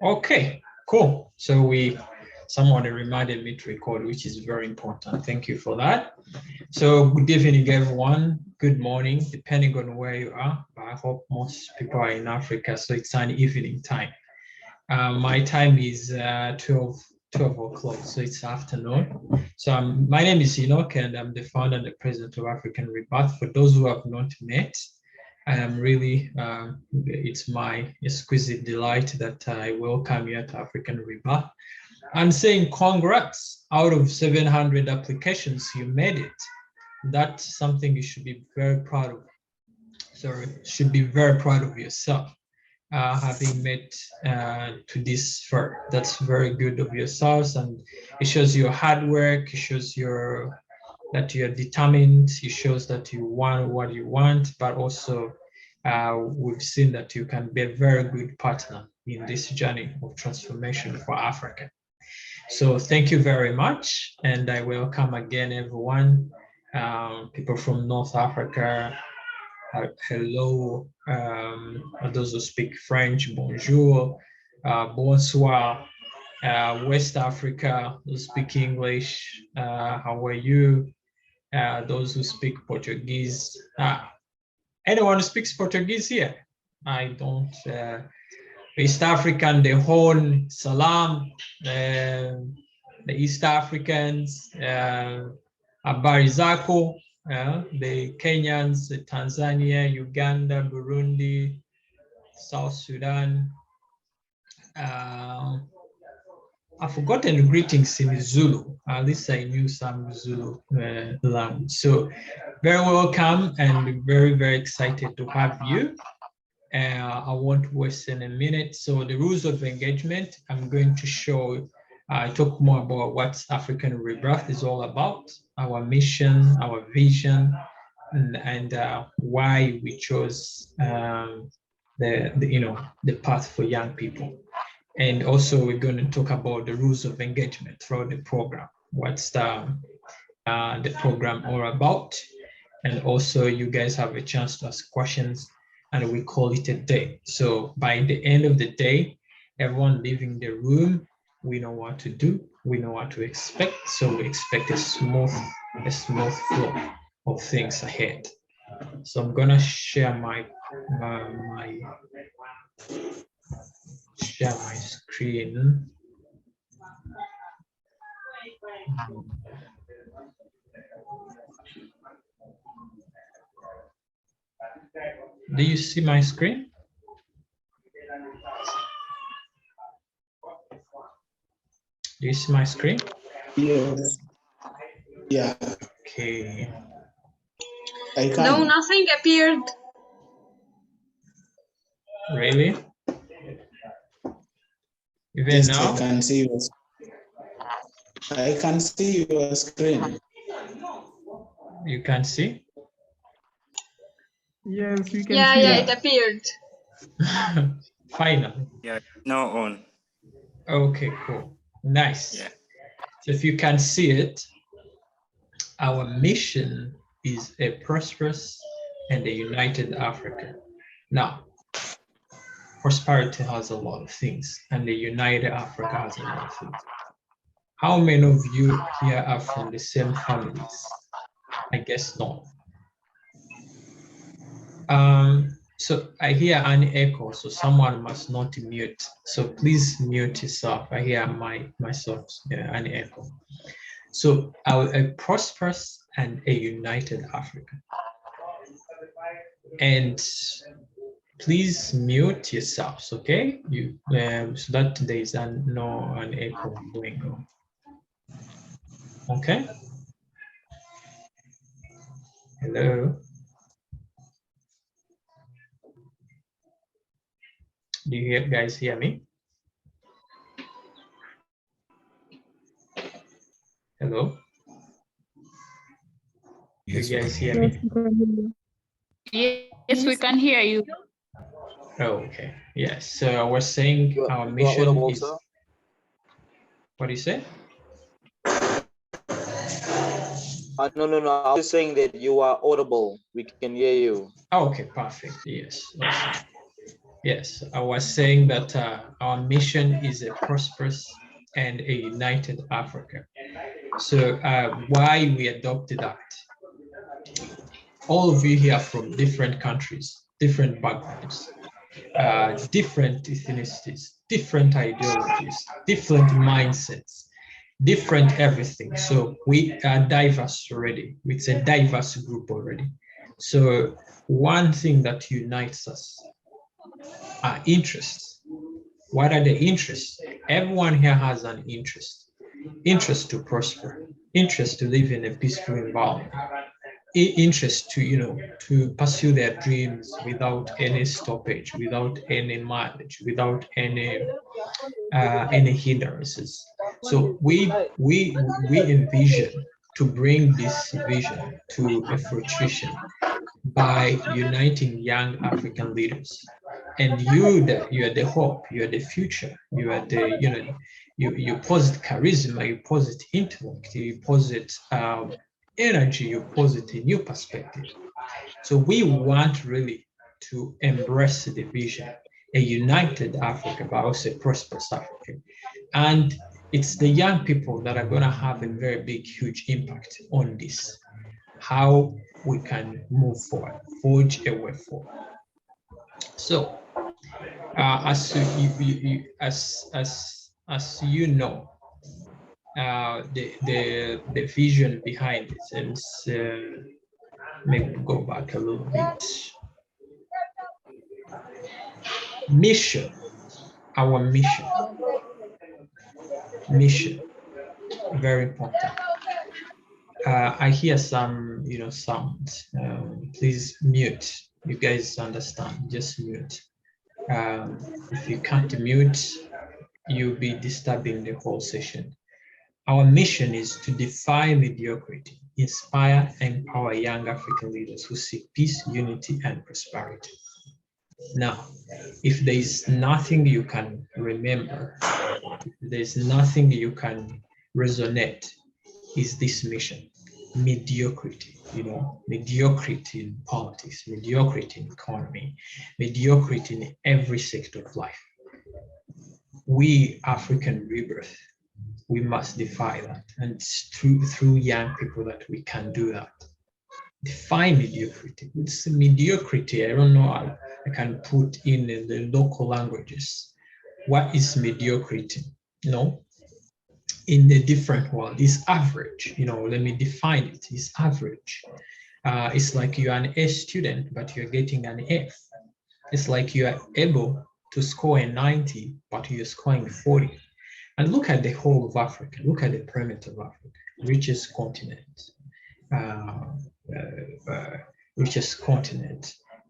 Okay, cool. So someone reminded me to record, which is very important. Thank you for that. So good evening, everyone. Good morning, depending on where you are. But I hope most people are in Africa, so it's an evening time. My time is 12 o'clock, so it's afternoon. So my name is Enoch, and I'm the founder and the president of African Rebirth. For those who have not met, I am really, it's my exquisite delight that I welcome you to African Rebirth. I'm saying congrats, out of 700 applications, you made it. That's something you should be very proud of. Sorry, should be very proud of yourself. Having met to this far. That's very good of yourselves, and it shows your hard work, it shows that you're determined, it shows that you want what you want, but also we've seen that you can be a very good partner in this journey of transformation for Africa. So thank you very much, and I welcome again everyone, people from North Africa. Hello, those who speak French, bonjour, bonsoir, West Africa, those speak English, how are you? Those who speak Portuguese, anyone who speaks Portuguese here? I don't, East African, the Horn, Salam, the East Africans, Abarizako, the Kenyans, the Tanzania, Uganda, Burundi, South Sudan. I've forgotten greetings in Zulu. At least I knew some Zulu language. So very welcome and very, very excited to have you. I won't waste any minute. So the rules of engagement, I'm going to talk more about what African Rebirth is all about, our mission, our vision, and why we chose the path for young people. And also we're going to talk about the rules of engagement throughout the program. What's the program all about? And also you guys have a chance to ask questions, and we call it a day. So by the end of the day, everyone leaving the room, we know what to do, we know what to expect. So we expect a smooth flow of things ahead. So I'm gonna share my screen. Do you see my screen? Do you see my screen? Yes. Yeah. Okay. No, nothing appeared. Really? Even yes, now? I can see your screen. You can see? Yes, we can Yeah, see. yeah, it appeared. Finally. Yeah, now on. Okay, cool. Nice. Yeah. So if you can see it, our mission is a prosperous and a united Africa. Now, prosperity has a lot of things, and the united Africa has a lot of things. How many of you here are from the same families? I guess not. So I hear an echo, so someone must not mute. So please mute yourself. I hear myself, an echo. So a prosperous and a united Africa. And please mute yourselves, okay? So that there is no echo going on. Okay. Hello. Do you guys hear me? Hello? Yes, you guys hear me? Yes, we can hear you. Oh, okay. Yes. So I was saying our mission is. What do you say? No. I was saying that you are audible. We can hear you. Okay, perfect. Yes. Awesome. Yes, I was saying that our mission is a prosperous and a united Africa. So why we adopted that? All of you here from different countries, different backgrounds, different ethnicities, different ideologies, different mindsets, different everything. So we are diverse already. It's a diverse group already. So one thing that unites us are interests. What are the interests? Everyone here has an interest. Interest to prosper, interest to live in a peaceful environment, interest to, to pursue their dreams without any stoppage, without any mileage, without any hindrances. So we envision to bring this vision to a fruition by uniting young African leaders. And you are the hope, you are the future, you are the, you posit charisma, you posit intellect, you posit energy, you posit a new perspective. So we want really to embrace the vision, a united Africa, but also a prosperous Africa. And it's the young people that are going to have a very big, huge impact on this, how we can move forward, forge a way forward. So, as you know, the vision behind it, and maybe go back a little bit. Mission, our mission, very important. I hear some, sounds. Please mute. You guys understand? Just mute. If you can't mute, you'll be disturbing the whole session. Our mission is to defy mediocrity, inspire and empower young African leaders who seek peace, unity, and prosperity. Now, if there is nothing you can remember, if there's nothing you can resonate, is this mission. Mediocrity, mediocrity in politics, mediocrity in economy, mediocrity in every sector of life. We, African Rebirth, we must defy that. And it's through young people that we can do that. Defy mediocrity. It's mediocrity. I don't know how I can put in the local languages. What is mediocrity? In the different world, is average. Let me define it. It's average. It's like you're an A student, but you're getting an F. It's like you are able to score a 90, but you're scoring 40. And look at the whole of Africa. Look at the perimeter of Africa, richest continent,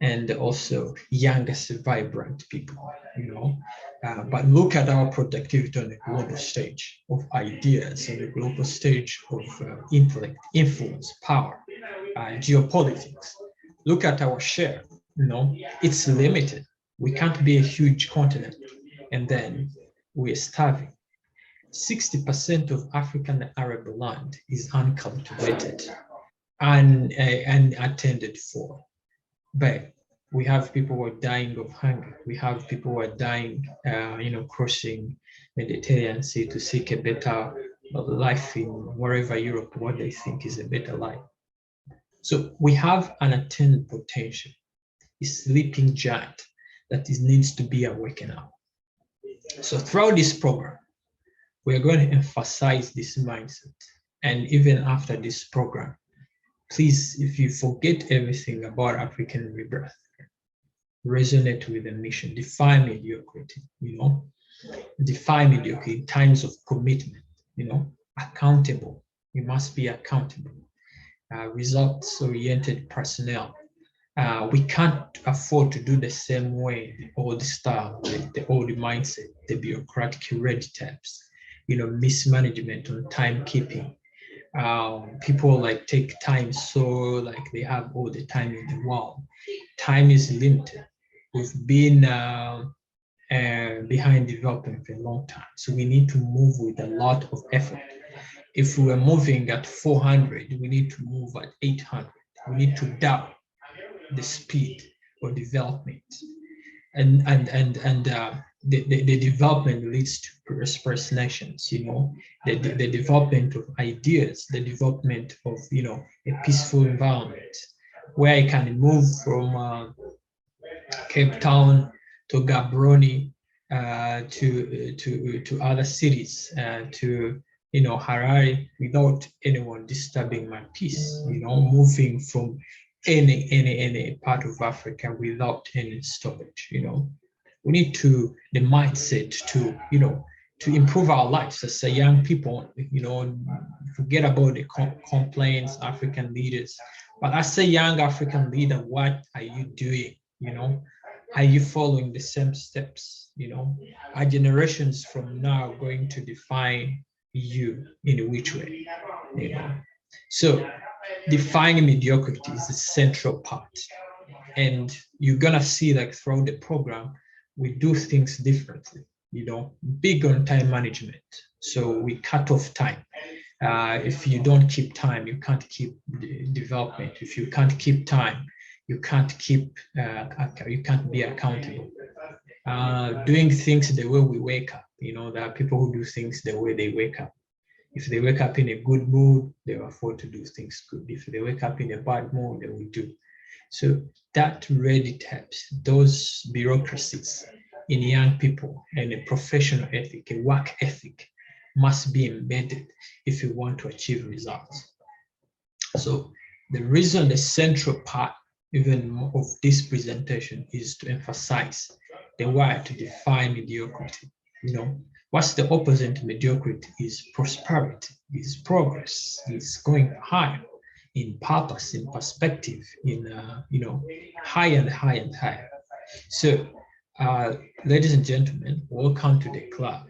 and also youngest, vibrant people, but look at our productivity on the global stage of ideas, on the global stage of intellect, influence, power, geopolitics. Look at our share, it's limited. We can't be a huge continent, and then we're starving. 60% of African Arab land is uncultivated and unattended for. But we have people who are dying of hunger. We have people who are dying, crossing Mediterranean Sea to seek a better life in wherever Europe, what they think is a better life. So we have an unattended potential, a sleeping giant that needs to be awakened up. So throughout this program, we're going to emphasize this mindset. And even after this program, please, if you forget everything about African Rebirth, resonate with the mission, defy mediocrity, defy mediocrity in times of commitment, accountable. You must be accountable. Results-oriented personnel. We can't afford to do the same way, the old style, the old mindset, the bureaucratic red tapes, mismanagement on timekeeping. People take time so they have all the time in the world. Time is limited. We've been behind development for a long time, so we need to move with a lot of effort If we were moving at 400, we need to move at 800. We need to double the speed of development. And the development leads to prosperous nations, you know, the development of ideas, the development of, you know, a peaceful environment where I can move from Cape Town to Gaborone, to other cities, to, you know, Harare, without anyone disturbing my peace, you know, moving from any part of Africa without any stoppage, you know. We need the mindset to, you know, to improve our lives as a young people, you know, forget about the complaints, African leaders. But as a young African leader, what are you doing? You know, are you following the same steps? You know, are generations from now going to define you in which way? You know, so defining mediocrity is the central part, and you're gonna see, like, throughout the program, we do things differently. You know, big on time management. So we cut off time. If you don't keep time, you can't keep development. If you can't keep time, you can't be accountable. Doing things the way we wake up. You know, there are people who do things the way they wake up. If they wake up in a good mood, they will afford to do things good. If they wake up in a bad mood, they will do. So that really taps those bureaucracies in young people, and a professional ethic, a work ethic must be embedded if you want to achieve results. So the reason, the central part even of this presentation is to emphasize the why to define mediocrity. You know, what's the opposite to mediocrity? Is prosperity, is progress, is going higher in purpose, in perspective, in you know, higher and higher and higher. So ladies and gentlemen, welcome to the club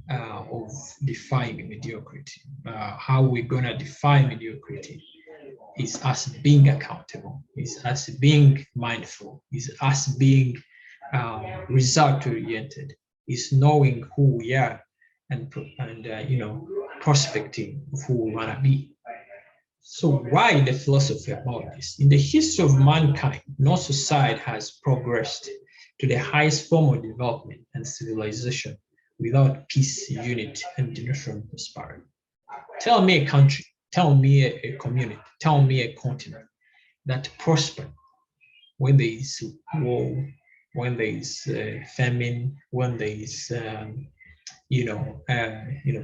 of defining mediocrity. How we're gonna define mediocrity is us being accountable, is us being mindful, is us being result-oriented, is knowing who we are, and you know, prospecting of who we wanna be. So why the philosophy about this? In the history of mankind, no society has progressed to the highest form of development and civilization without peace, unity, and generational prosperity. Tell me a country, tell me a community, tell me a continent that prospered when there is war, when there is famine, when there is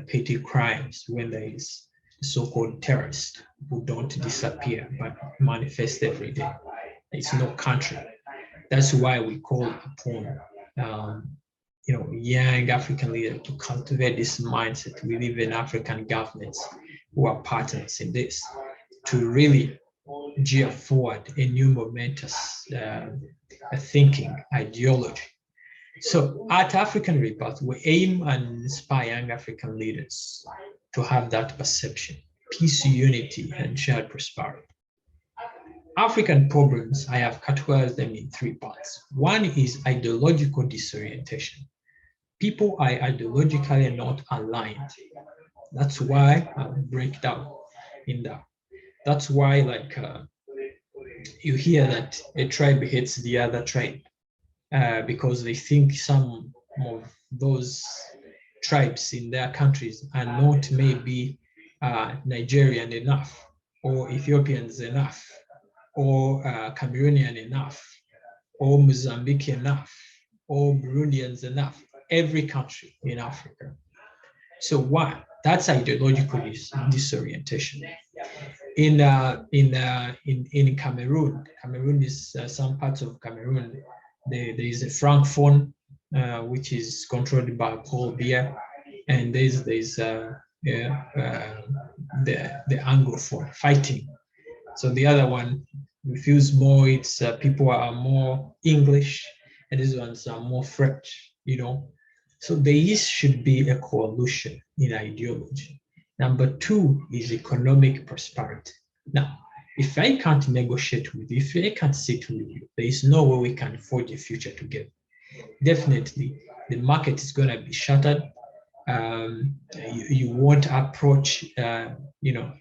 petty crimes, when there is so-called terrorists who don't disappear but manifest every day. It's no country. That's why we call upon young African leaders to cultivate this mindset with even African governments who are partners in this, to really gear forward a new momentous thinking, ideology. So at African Rebirth, we aim and inspire young African leaders to have that perception: peace, unity, and shared prosperity. African problems, I have categorized them in 3 parts. One is ideological disorientation. People are ideologically not aligned. That's why I break down in that. That's why, like, you hear that a tribe hates the other tribe because they think some of those tribes in their countries are not maybe Nigerian enough, or Ethiopians enough, or Cameroonian enough, or Mozambique enough, or Burundians enough. Every country in Africa. So why? That's ideological disorientation. In Cameroon, Cameroon is some parts of Cameroon. There is a Francophone, which is controlled by Paul Biya, and there's the Anglophone fighting. So the other one feels more, it's people are more English, and these ones are more French, you know. So there should be a coalition in ideology. Number 2 is economic prosperity. Now, if I can't negotiate with you, if I can't sit with you, there is no way we can forge a future together. Definitely, the market is going to be shattered. You want to approach,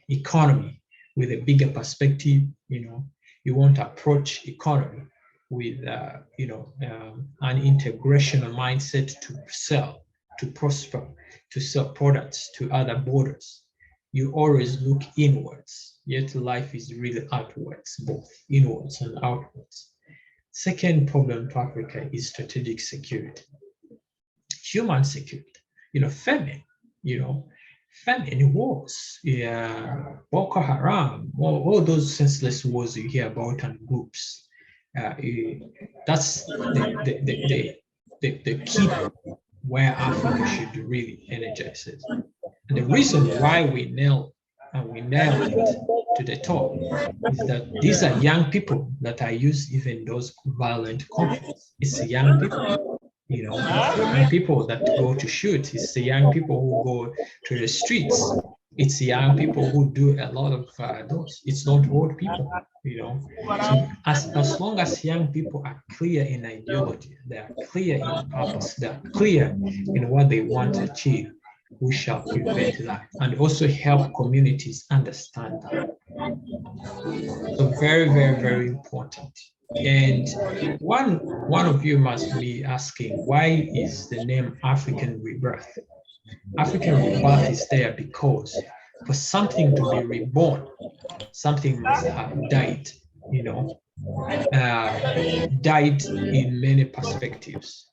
economy with a bigger perspective. You want to approach economy with, an integrational mindset to sell, to prosper, to sell products to other borders. You always look inwards, yet life is really outwards, both inwards and outwards. Second problem to Africa is strategic security, human security, famine, famine, wars, Boko Haram, all those senseless wars you hear about and groups. That's the key where Africa should really energize it. And the reason why we nailed it to the top is that these are young people that are used even those violent conflicts. It's young people, young people that go to shoot. It's the young people who go to the streets. It's young people who do a lot of those. It's not old people, So as long as young people are clear in ideology, they are clear in purpose, they are clear in what they want to achieve, we shall prevent that and also help communities understand that. So very, very, very important. And one of you must be asking, why is the name African Rebirth? African Rebirth is there because for something to be reborn, something must have died, died in many perspectives.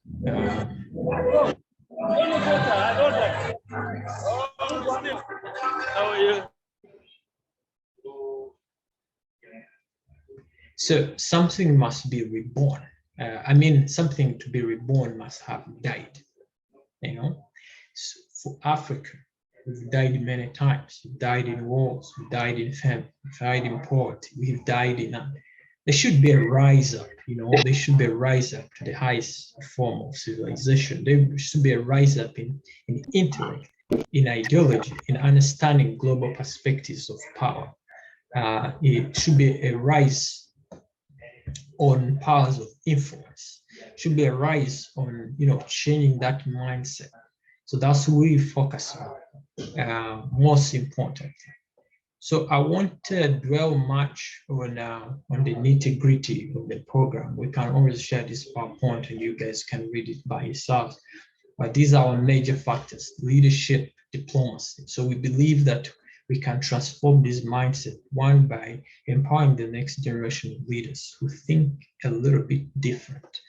So something must be reborn. Something to be reborn must have died, So for Africa, we've died many times. We've died in wars, we've died in famine, we've died in poverty, we've died in there should be a rise up, there should be a rise up to the highest form of civilization. There should be a rise up in intellect, in ideology, in understanding global perspectives of power. It should be a rise on powers of influence. It should be a rise on, changing that mindset. So that's what we focus on, most importantly. So I won't dwell much on the nitty-gritty of the program. We can always share this PowerPoint and you guys can read it by yourselves. But these are our major factors: leadership, diplomacy. So we believe that we can transform this mindset, one, by empowering the next generation of leaders who think a little bit different.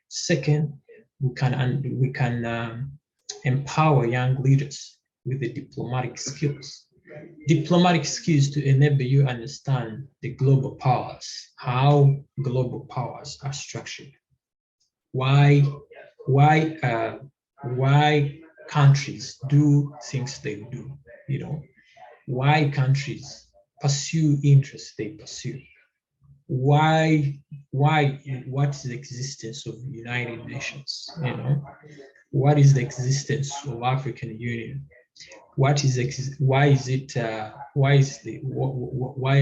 Second, we can empower young leaders with the diplomatic skills. Diplomatic skills to enable you understand the global powers, how global powers are structured, why countries do things they do, why countries pursue interests they pursue, what is the existence of the United Nations, what is the existence of African Union, why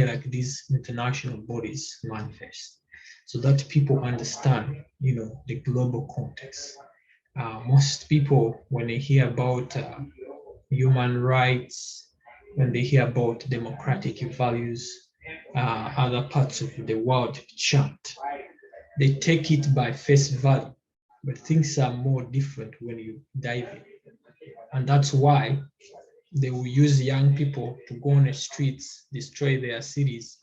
like these international bodies manifest, so that people understand, the global context. Most people, when they hear about human rights, when they hear about democratic values, other parts of the world chant, they take it by face value, but things are more different when you dive in. And that's why they will use young people to go on the streets, destroy their cities,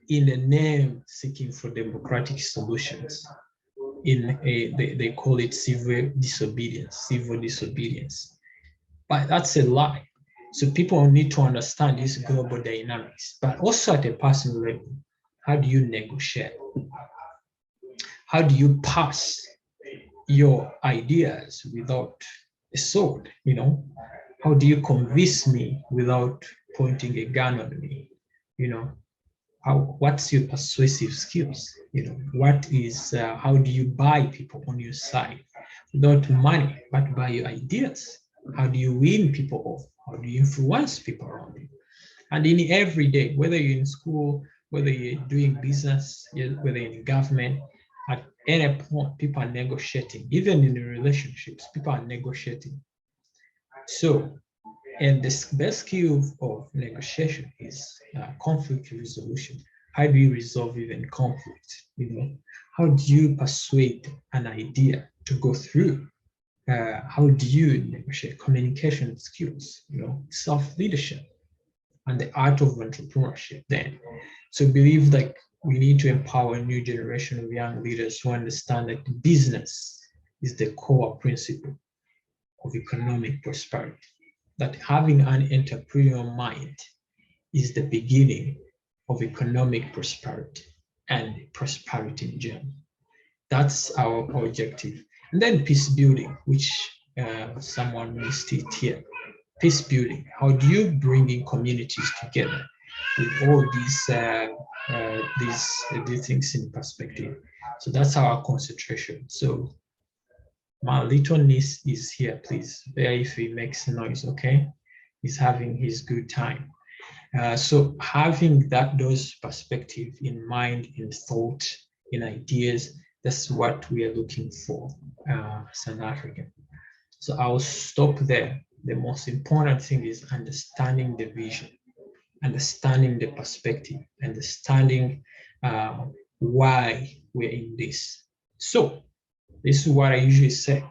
in the name seeking for democratic solutions. They call it civil disobedience. But that's a lie. So people need to understand these global dynamics, but also at a personal level. How do you negotiate? How do you pass your ideas without a sword? How do you convince me without pointing a gun on me? What's your persuasive skills? How do you buy people on your side without money, but by your ideas? How do you win people over? How do you influence people around you? And in every day, whether you're in school, whether you're doing business, whether you're in government, at any point, people are negotiating. Even in the relationships, people are negotiating. So, and the best skill of negotiation is conflict resolution. How do you resolve even conflict? How do you persuade an idea to go through? How do you negotiate? Communication skills, self-leadership, and the art of entrepreneurship then. So believe like we need to empower a new generation of young leaders who understand that business is the core principle of economic prosperity, that having an entrepreneurial mind is the beginning of economic prosperity and prosperity in general. That's our objective. And then peace building, which someone missed it here. Peace building, how do you bring in communities together with all these things in perspective? So that's our concentration. So my little niece is here, please. There, if he makes noise, okay? He's having his good time. So having those perspective in mind, in thought, in ideas, that's what we are looking for as an African. So I'll stop there. The most important thing is understanding the vision, understanding the perspective, understanding why we're in this. So this is what I usually say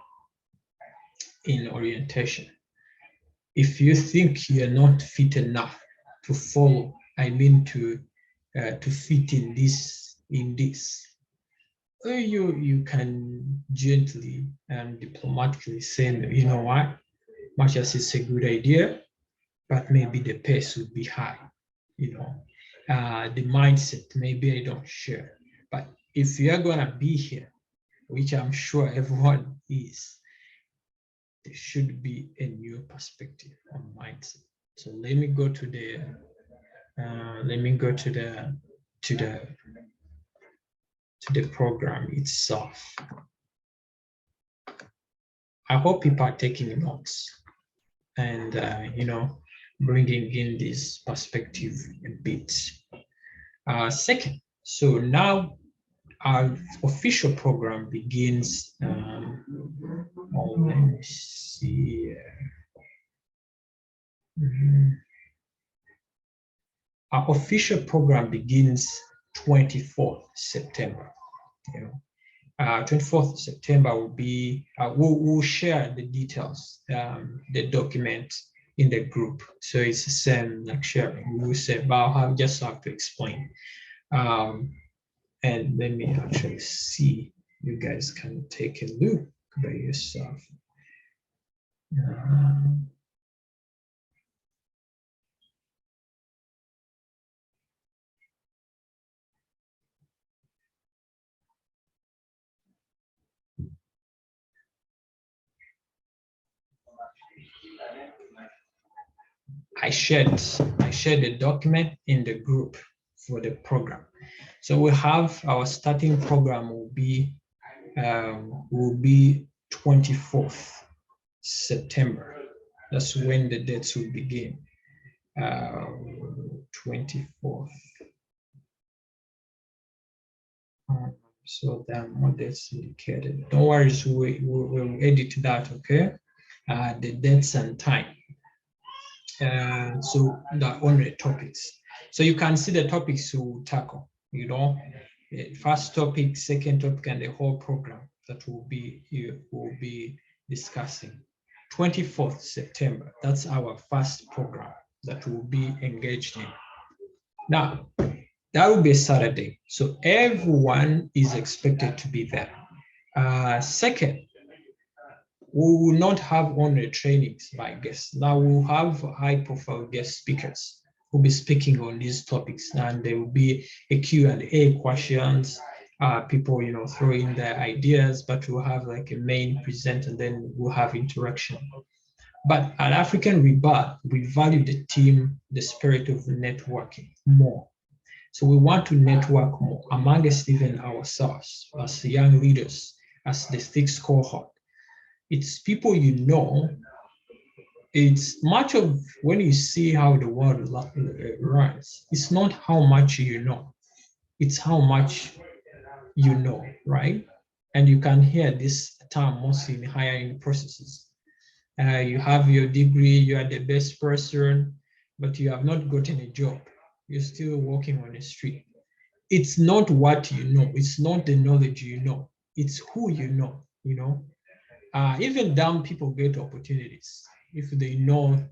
in orientation. If you think you're not fit enough to follow, I mean to fit in this, you can gently and diplomatically say, you know what, much as it's a good idea, but maybe the pace would be high, the mindset, maybe I don't share. But if you're gonna be here, which I'm sure everyone is, there should be a new perspective on mindset. So let me go to the program itself. I hope people are taking notes and bringing in this perspective a bit. Second, so now our official program begins. Let me see. Our official program begins 24th September. 24th September will be, we'll share the details, the document in the group. So it's the same like sharing. We'll say, but I'll just have to explain. And let me actually see, you guys can take a look by yourself. I shared the document in the group for the program. So we have our starting program will be 24th September. That's when the dates will begin. 24th. So there are more dates indicated. Don't worry, so we'll edit that, okay? The dates and time. So the only topics. So you can see the topics we'll tackle, first topic, second topic, and the whole program that will be discussing. 24th September, that's our first program that we'll be engaged in. Now, that will be a Saturday. So everyone is expected to be there. Second, we will not have only trainings by guests. Now we'll have high-profile guest speakers who will be speaking on these topics, and there will be a Q&A questions. People, throw in their ideas, but we'll have like a main presenter, and then we'll have interaction. But at African Rebirth, we value the team, the spirit of networking more. So we want to network more amongst even ourselves as young leaders, as the sixth cohort. It's people it's much of when you see how the world runs, it's not how much you know, it's how much you know, right? And you can hear this term mostly in hiring processes. You have your degree, you are the best person, but you have not gotten a job. You're still walking on the street. It's not what you know. It's not the knowledge you know. It's who you know, you know. Even dumb people get opportunities if they know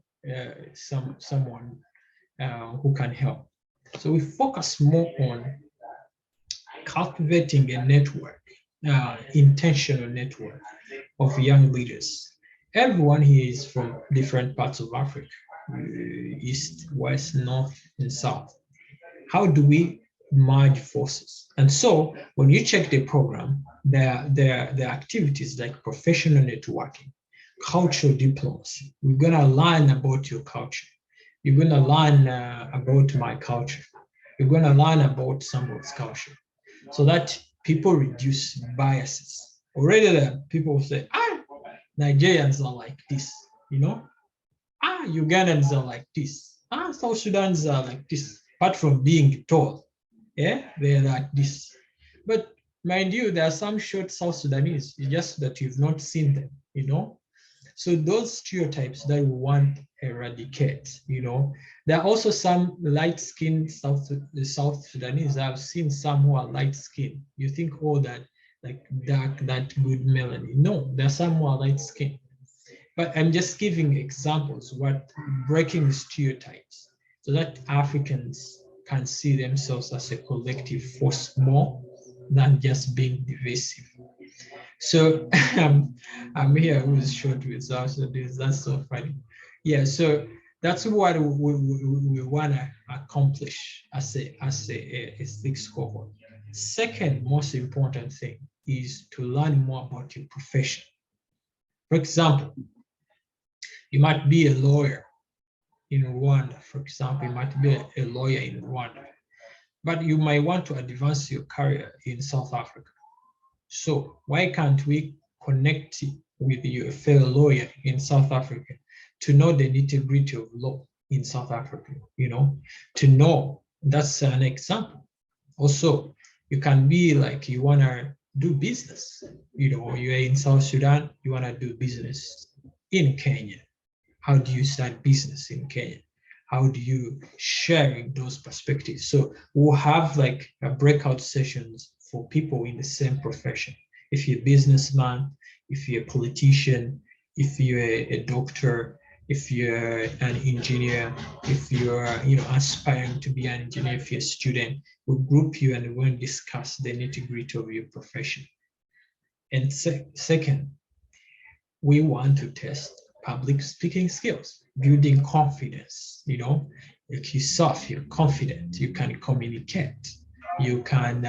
someone who can help. So we focus more on cultivating a network, intentional network of young leaders. Everyone here is from different parts of Africa, east, west, north, and south. How do we merge forces? And so when you check the program, there are activities like professional networking, cultural diplomacy. We're gonna learn about your culture. You're gonna learn about my culture. You're gonna learn about someone's culture, so that people reduce biases. Already the people say, Nigerians are like this, you know? Ugandans are like this. South Sudan's are like this. Apart from being told, yeah, they're like this. But mind you, there are some short South Sudanese, it's just that you've not seen them, you know? So those stereotypes that we want to eradicate, you know. There are also some light-skinned South Sudanese. I've seen some who are light-skinned. You think, oh, that like dark, that good melanin. No, there are some who are light-skinned. But I'm just giving examples, what breaking stereotypes, so that Africans can see themselves as a collective force more than just being divisive. So I'm here with short with also this. That's so funny. Yeah, so that's what we want to accomplish as a sixth cohort. Second most important thing is to learn more about your profession. For example, you might be a lawyer in Rwanda, for example, you might be a lawyer in Rwanda, but you might want to advance your career in South Africa. So why can't we connect with your fellow lawyer in South Africa to know the nitty-gritty of law in South Africa, you know, to know, that's an example. Also, you can be like, you want to do business, you know, you're in South Sudan, you want to do business in Kenya. How do you start business in Kenya? How do you share those perspectives? So we'll have like a breakout sessions for people in the same profession. If you're a businessman, if you're a politician, if you're a doctor, if you're an engineer, if you're aspiring to be an engineer, if you're a student, we'll group you and we'll discuss the nitty-gritty of your profession. And second, we want to test public speaking skills, building confidence, you know, like yourself, you're confident, you can communicate, you can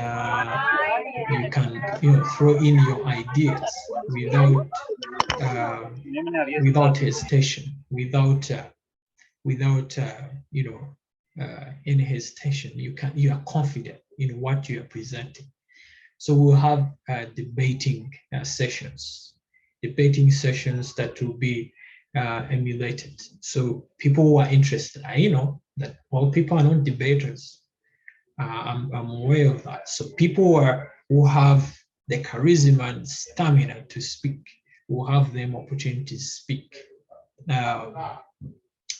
throw in your ideas without hesitation, without any hesitation. You are confident in what you are presenting. So we'll have debating sessions that will be emulated. So people who are interested, I know that all people are not debaters. I'm aware of that. So people who have the charisma and stamina to speak, will have them opportunity to speak. And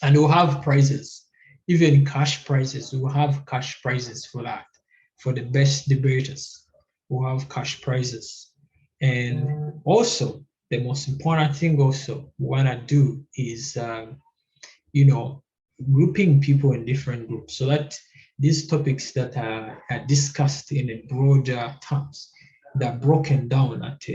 we'll have prizes, even cash prizes. We'll have cash prizes for that. For the best debaters, we'll have cash prizes. And also, the most important thing also we want to do is, grouping people in different groups so that these topics that are discussed in a broader terms, they're broken down at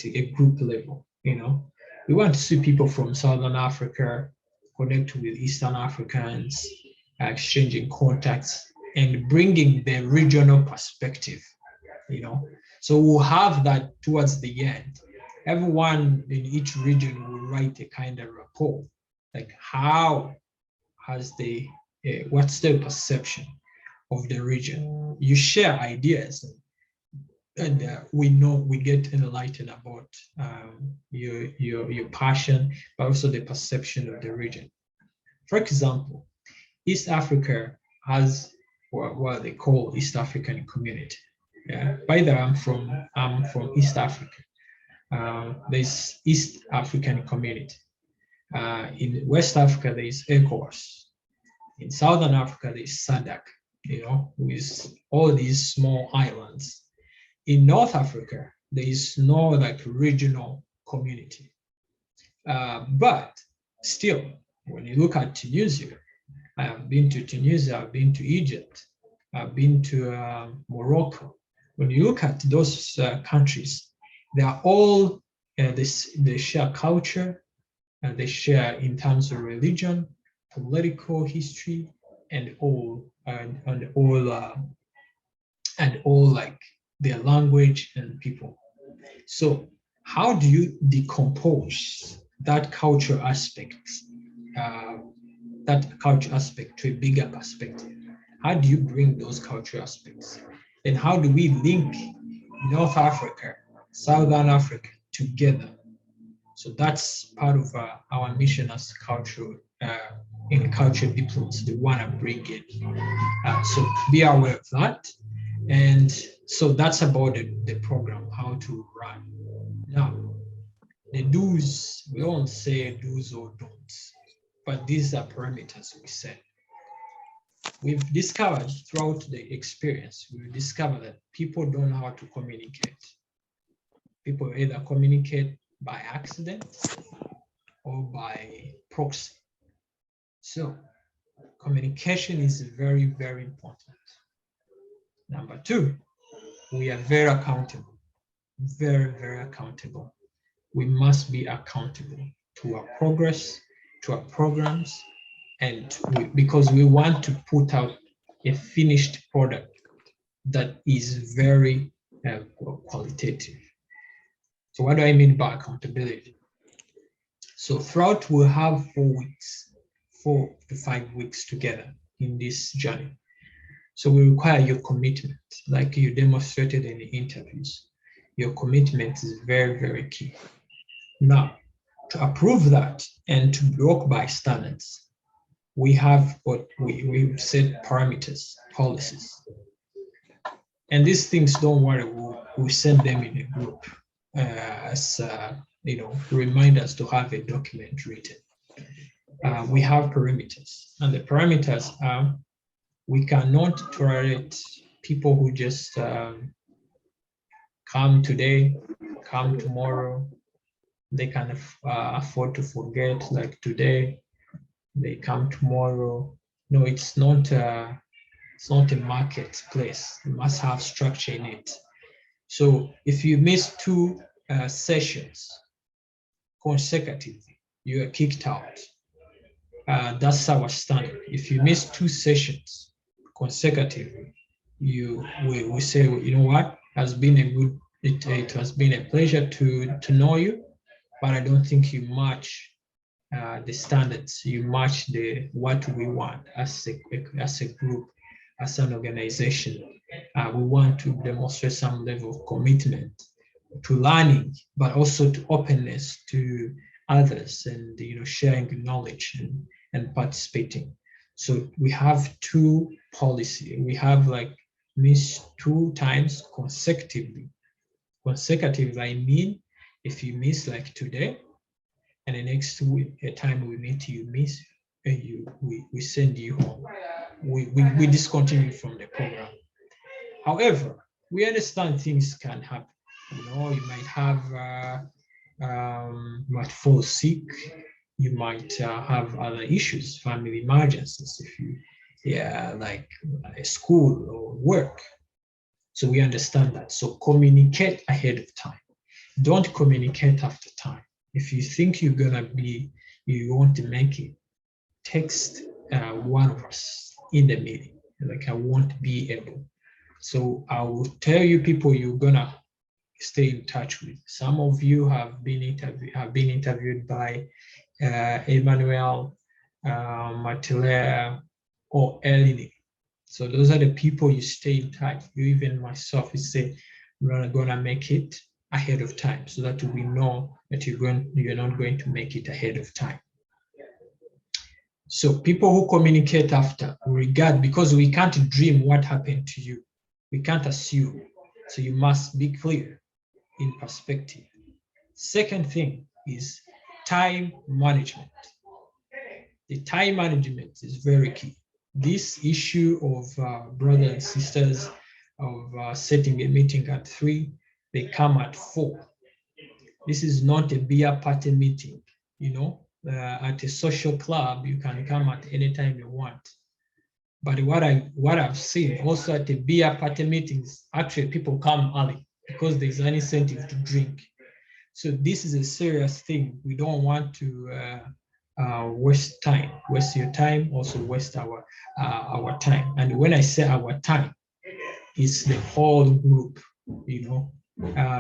a group level. We want to see people from Southern Africa connect with Eastern Africans, exchanging contacts and bringing the regional perspective. So we'll have that towards the end. Everyone in each region will write a kind of report, like what's the perception of the region. You share ideas, and we get enlightened about your passion, but also the perception of the region. For example, East Africa has what they call East African community. Yeah, by the way, I'm from East Africa. There's East African community. In West Africa, there is ECOWAS. In Southern Africa, there is SADC, with all these small islands. In North Africa, there is no like regional community. But still, when you look at Tunisia, I have been to Tunisia, I've been to Egypt, I've been to Morocco. When you look at those countries, they are all, they share culture, and they share in terms of religion, political history, and all like their language and people. So how do you decompose that cultural aspect, to a bigger perspective? How do you bring those cultural aspects? And how do we link North Africa, Southern Africa together? So that's part of our mission as in cultural diplomacy. We want to bring it. So be aware of that. And so that's about the program, how to run. Now, the do's, we don't say do's or don'ts, but these are parameters we set. We've discovered throughout the experience, we've discovered that people don't know how to communicate. People either communicate by accident or by proxy. So communication is very, very important. Number two, we are very accountable, very, very accountable. We must be accountable to our progress, to our programs, and because we want to put out a finished product that is very qualitative. So what do I mean by accountability? So throughout, we'll have 4 to 5 weeks together in this journey. So we require your commitment, like you demonstrated in the interviews. Your commitment is very, very key. Now, to approve that and to work by standards, we have what we set parameters, policies. And these things, don't worry, we'll send them in a group as reminders to have a document written. We have parameters, and the parameters are, we cannot tolerate people who just come today, come tomorrow. They can afford to forget, like today, they come tomorrow. No, it's not a marketplace. You must have structure in it. So if you miss 2 sessions consecutively, you are kicked out. That's our standard. If you miss 2 sessions consecutively, we say, you know what, it has been a pleasure to know you, but I don't think you match the standards, you match what we want as a group, as an organization. We want to demonstrate some level of commitment to learning, but also to openness to others, and sharing knowledge and participating. So we have 2 policy. We have like missed 2 times consecutively. Consecutive, I mean, if you miss like today, and the next week, a time we meet, you miss, and we send you home. We discontinue from the program. However, we understand things can happen. You might have might fall sick. You might have other issues, family emergencies, if you, like a school or work. So we understand that. So communicate ahead of time. Don't communicate after time. If you think you want to make it, text one of us in the meeting, like I won't be able. So I will tell you people you're gonna stay in touch with. Some of you have been interviewed by Emmanuel, Matilea, or Eleni. So those are the people you stay in touch. You, even myself, you say we're gonna make it ahead of time, so that we know that you're not going to make it ahead of time. So people who communicate after, regard, because we can't dream what happened to you. We can't assume. So you must be clear in perspective. Second thing is time management. The time management is very key. This issue of brothers and sisters of setting a meeting at 3, they come at 4. This is not a beer party meeting, you know. At a social club, you can come at any time you want. But what I've seen also at the beer party meetings, actually people come early because there's an incentive to drink. So this is a serious thing. We don't want to waste your time, also waste our time. And when I say our time, it's the whole group, you know,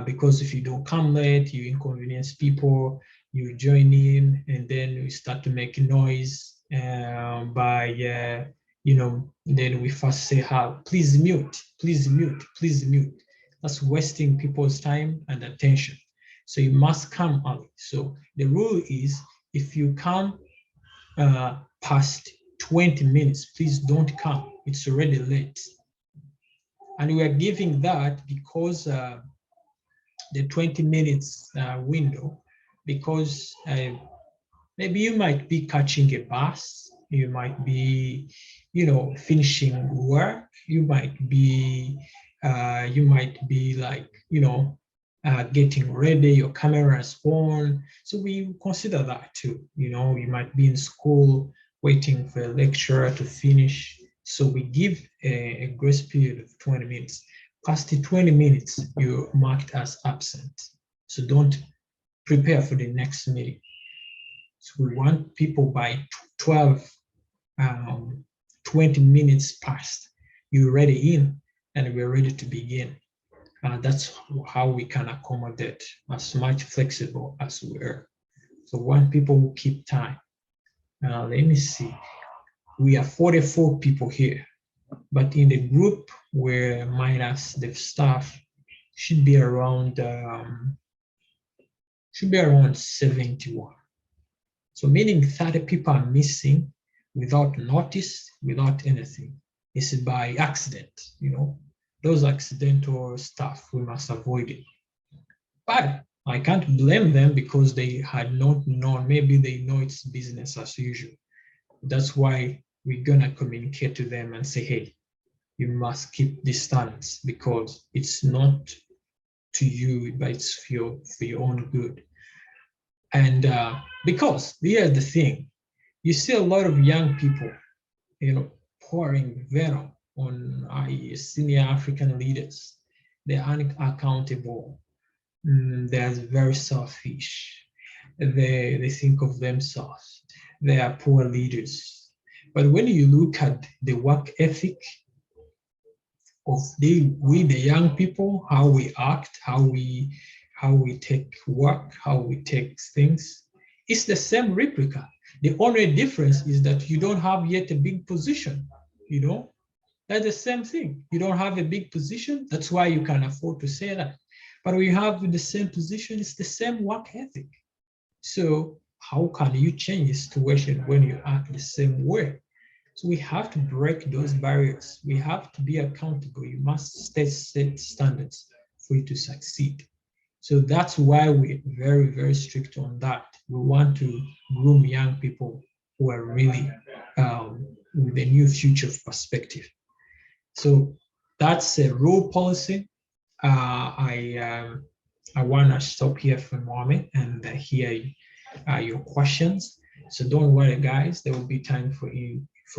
because if you don't come late, you inconvenience people, you join in, and then we start to make noise you know, then we first say, please mute, please mute, please mute. That's wasting people's time and attention. So you must come early. So the rule is, if you come past 20 minutes, please don't come. It's already late. And we are giving that because the 20 minutes window, because maybe you might be catching a bus, you might be, you know, finishing work, you might be like, you know, getting ready, your camera is on. So we consider that too. You know, you might be in school waiting for a lecturer to finish. So we give a grace period of 20 minutes. Past the 20 minutes, you're marked as absent. So don't prepare for the next meeting. So we want people by 20 minutes past, you're ready in, and we're ready to begin. That's how we can accommodate as much flexible as we are. So one people will keep time. Let me see. We are 44 people here, but in the group where minus the staff should be around 71. So meaning 30 people are missing without notice, without anything. It's by accident, you know. Those accidental stuff, we must avoid it. But I can't blame them because they had not known. Maybe they know it's business as usual. That's why we're gonna communicate to them and say, hey, you must keep distance because it's not to you, but it's for your own good. And because here's the thing, you see a lot of young people, you know, pouring venom on senior African leaders. They're unaccountable. They're very selfish. They think of themselves. They are poor leaders. But when you look at the work ethic of the young people, how we act, how we take work, how we take things, it's the same replica. The only difference is that you don't have yet a big position, you know? That's the same thing. You don't have a big position, that's why you can afford to say that. But we have the same position, it's the same work ethic. So how can you change the situation when you act the same way? So we have to break those barriers. We have to be accountable. You must set standards for you to succeed. So that's why we're very, very strict on that. We want to groom young people who are really with a new future perspective. So that's a rule policy. I want to stop here for a moment and hear your questions. So don't worry, guys. There will be time for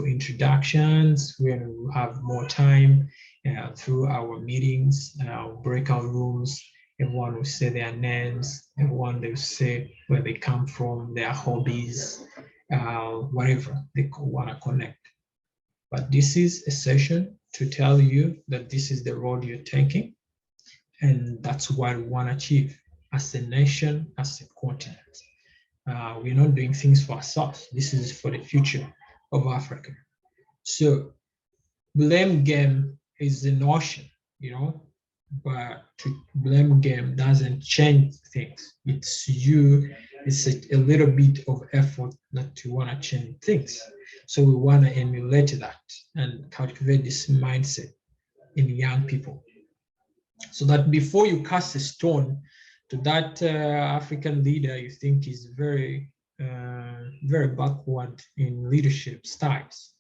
introductions when we have more time through our meetings, breakout rooms. Everyone will say their names. Everyone will say where they come from, their hobbies, whatever they want to connect. But this is a session to tell you that this is the road you're taking, and that's what we want to achieve as a nation, as a continent. We're not doing things for ourselves. This is for the future of Africa. So blame game is the notion, you know, but to blame game doesn't change things. It's a little bit of effort that you want to change things. So we want to emulate that and cultivate this mindset in young people, so that before you cast a stone, to that African leader you think is very, very backward in leadership styles,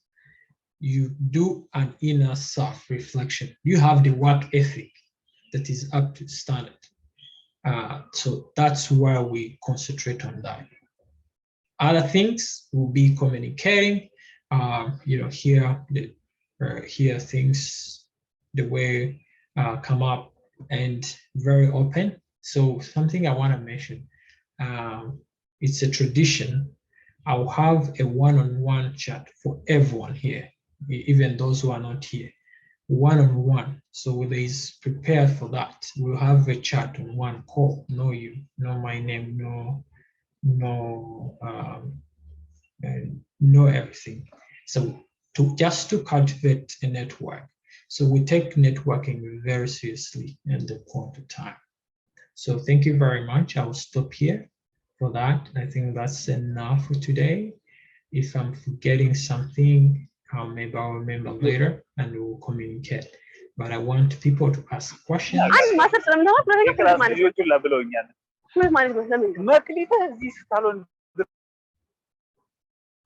you do an inner self-reflection. You have the work ethic that is up to standard. So that's where we concentrate on that. Other things will be communicating, hear things the way come up, and very open. So something I want to mention, it's a tradition. I'll have a one-on-one chat for everyone here, even those who are not here, one-on-one. So there is prepared for that. We'll have a chat on one call. Know you, know my name, know everything. So just to cultivate a network. So we take networking very seriously at the point of time. So thank you very much. I will stop here for that. I think that's enough for today. If I'm forgetting something, maybe I'll remember later and we'll communicate. But I want people to ask questions.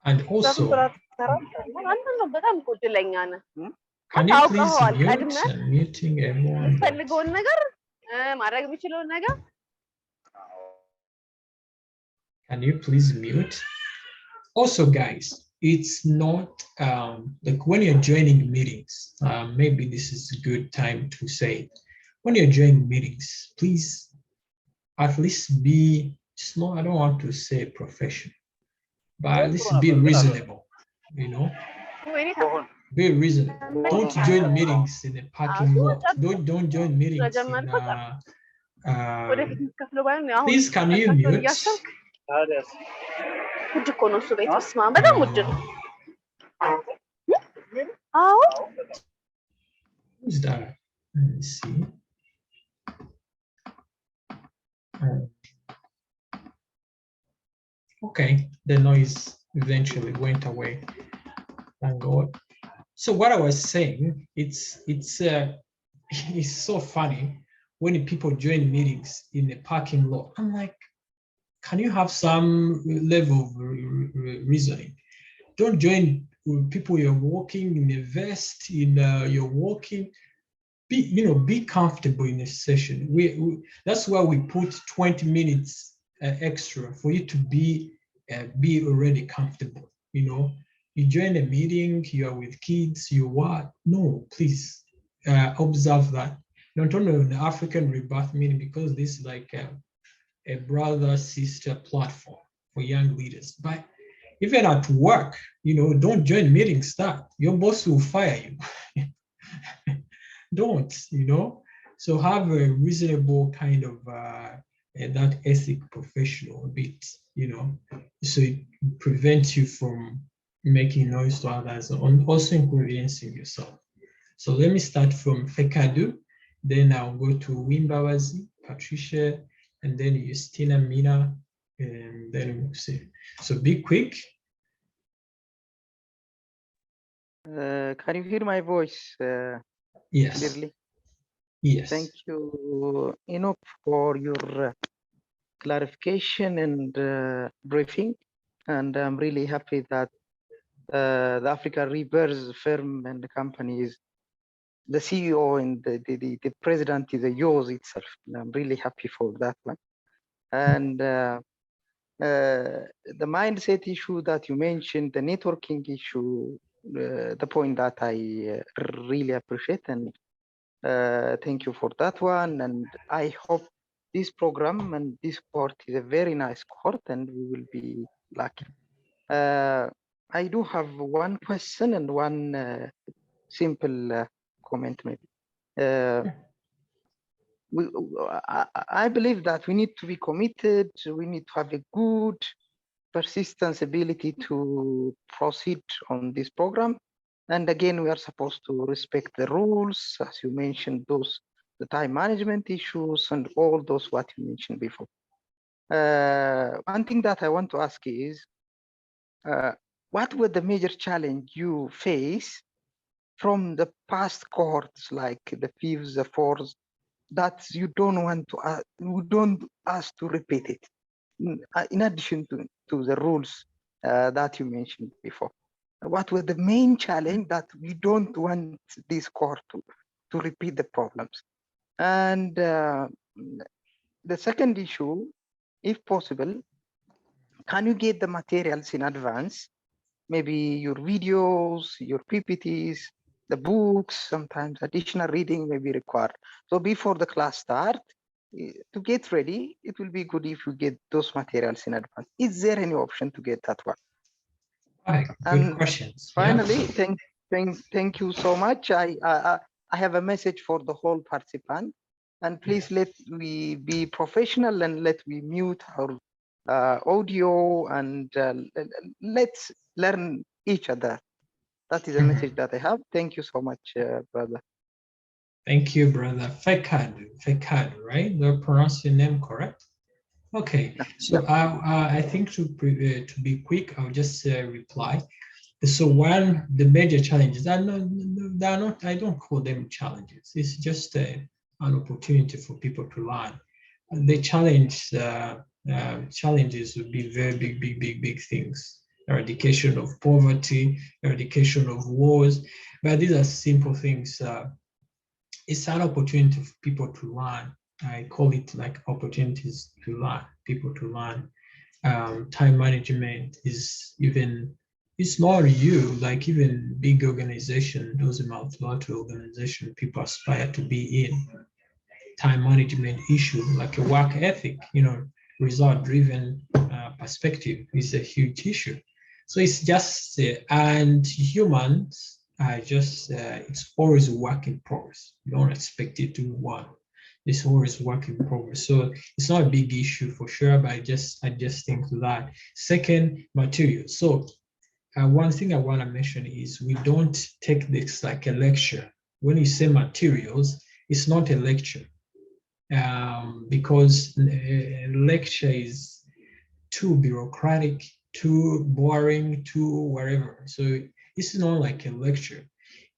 And also, can you please mute? I'm muting everyone. Can you please mute? Also, guys, it's not like when you're joining meetings, maybe this is a good time to say, when you're joining meetings, please at least be small. I don't want to say professional, but at least be reasonable, you know? Be reasonable. Don't join meetings in a parking lot. Don't join meetings in please, can you mute? Who's that? Let me see. Okay, the noise eventually went away. Thank God. So what I was saying, it's so funny when people join meetings in a parking lot. I'm like, can you have some level of reasoning? Don't join people you're walking in a vest, you're walking. Be comfortable in a session. That's why we put 20 minutes extra for you to be already comfortable. You join a meeting, you are with kids, you what? No, please observe that. Not only on the African Rebirth meeting, because this is like a brother-sister platform for young leaders. But even at work, don't join meetings that your boss will fire you. Don't, So have a reasonable kind of that ethic professional bit, so it prevents you from making noise to others and also inconveniencing yourself. So let me start from Fekadu, then I'll go to Wimbawazi, Patricia, and then Justina, Mina, and then we'll see. So be quick. Can you hear my voice? Yes. Clearly? Yes. Thank you, Enoch, for your clarification and briefing. And I'm really happy that the African Rebirth firm and the company is the CEO and the president is a yours itself. And I'm really happy for that one. And the mindset issue that you mentioned, the networking issue, the point that I really appreciate, and thank you for that one. And I hope this program and this cohort is a very nice cohort, and we will be lucky. I do have one question and one simple comment, maybe. I believe that we need to be committed. We need to have a good persistence ability to proceed on this program. And again, we are supposed to respect the rules, as you mentioned, the time management issues and all those what you mentioned before. One thing that I want to ask is, what were the major challenge you face from the past cohorts, like the fifth, the fourth, that you don't want to, you don't ask to repeat it. In addition to the rules that you mentioned before. What was the main challenge that we don't want this court to repeat the problems? And the second issue, if possible, can you get the materials in advance? Maybe your videos, your PPTs, the books, sometimes additional reading may be required. So before the class start, to get ready, it will be good if you get those materials in advance. Is there any option to get that one? Right, good questions. Finally, thank you so much. I have a message for the whole participant, and please let we be professional and let we mute our audio, and let's learn each other. That is a message that I have. Thank you so much, brother. Thank you, brother. Fekad, right? Do I pronounce your name correct? Okay, so I think to be quick, I'll just reply. So one, the major challenges are not, I don't call them challenges. It's just an opportunity for people to learn. The challenges would be very big things. Eradication of poverty, eradication of wars, but these are simple things. It's an opportunity for people to learn. I call it like opportunities to learn, people to learn. Time management is even, it's not you, like even big organization, those multilateral organization people aspire to be in. Time management issue, like a work ethic, result-driven perspective is a huge issue. So it's just, and humans are just, it's always a work in progress. You don't expect it to be one. It's always work in progress. So it's not a big issue for sure, but I just think that. Second, material. So one thing I want to mention is we don't take this like a lecture. When you say materials, it's not a lecture. Because a lecture is too bureaucratic, too boring, too whatever. So it's not like a lecture.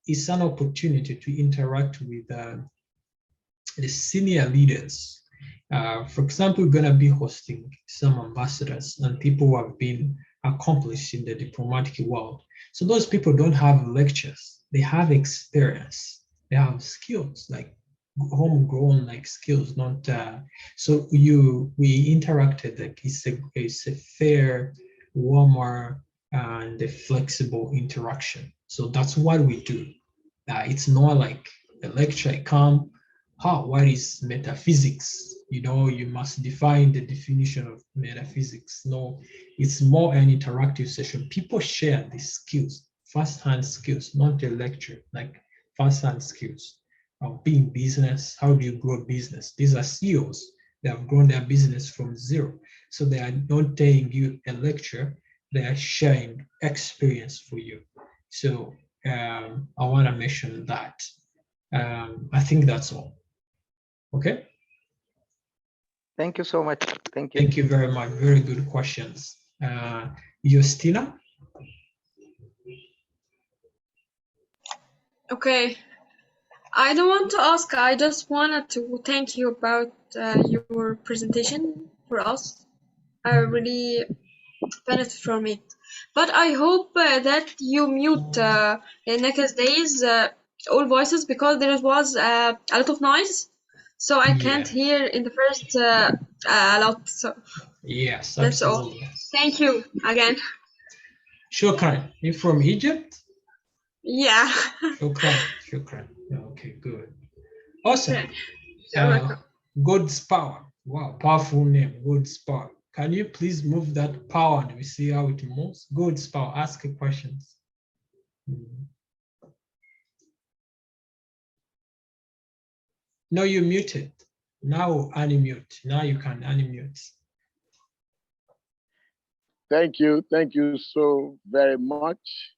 It's an opportunity to interact with the senior leaders. For example, we're going to be hosting some ambassadors and people who have been accomplished in the diplomatic world. So those people don't have lectures. They have experience. They have skills, like homegrown like skills, not so we interacted like it's a fair, warmer, and a flexible interaction. So that's what we do. It's not like a lecture. I come, what is metaphysics? You must define the definition of metaphysics. No, it's more an interactive session. People share these skills, first-hand skills, not a lecture, like first-hand skills of being business. How do you grow business? These are CEOs. They have grown their business from zero. So they are not telling you a lecture, they are sharing experience for you. So I want to mention that. I think that's all. Okay. Thank you so much. Thank you. Thank you very much. Very good questions. Justina? Okay. I don't want to ask. I just wanted to thank you about your presentation for us. I really benefit from it. But I hope that you mute in next days all voices, because there was a lot of noise. So I can't hear in the first a lot. So yes, that's absolutely. all. Thank you again. Shukran. You from Egypt? Yeah. Shukran. Okay, good. Awesome. Okay. God's power. Wow, powerful name, God's power. Can you please move that power and we see how it moves? God's power. Ask questions. No, you muted. Now unmute. Now you can unmute. Thank you so very much.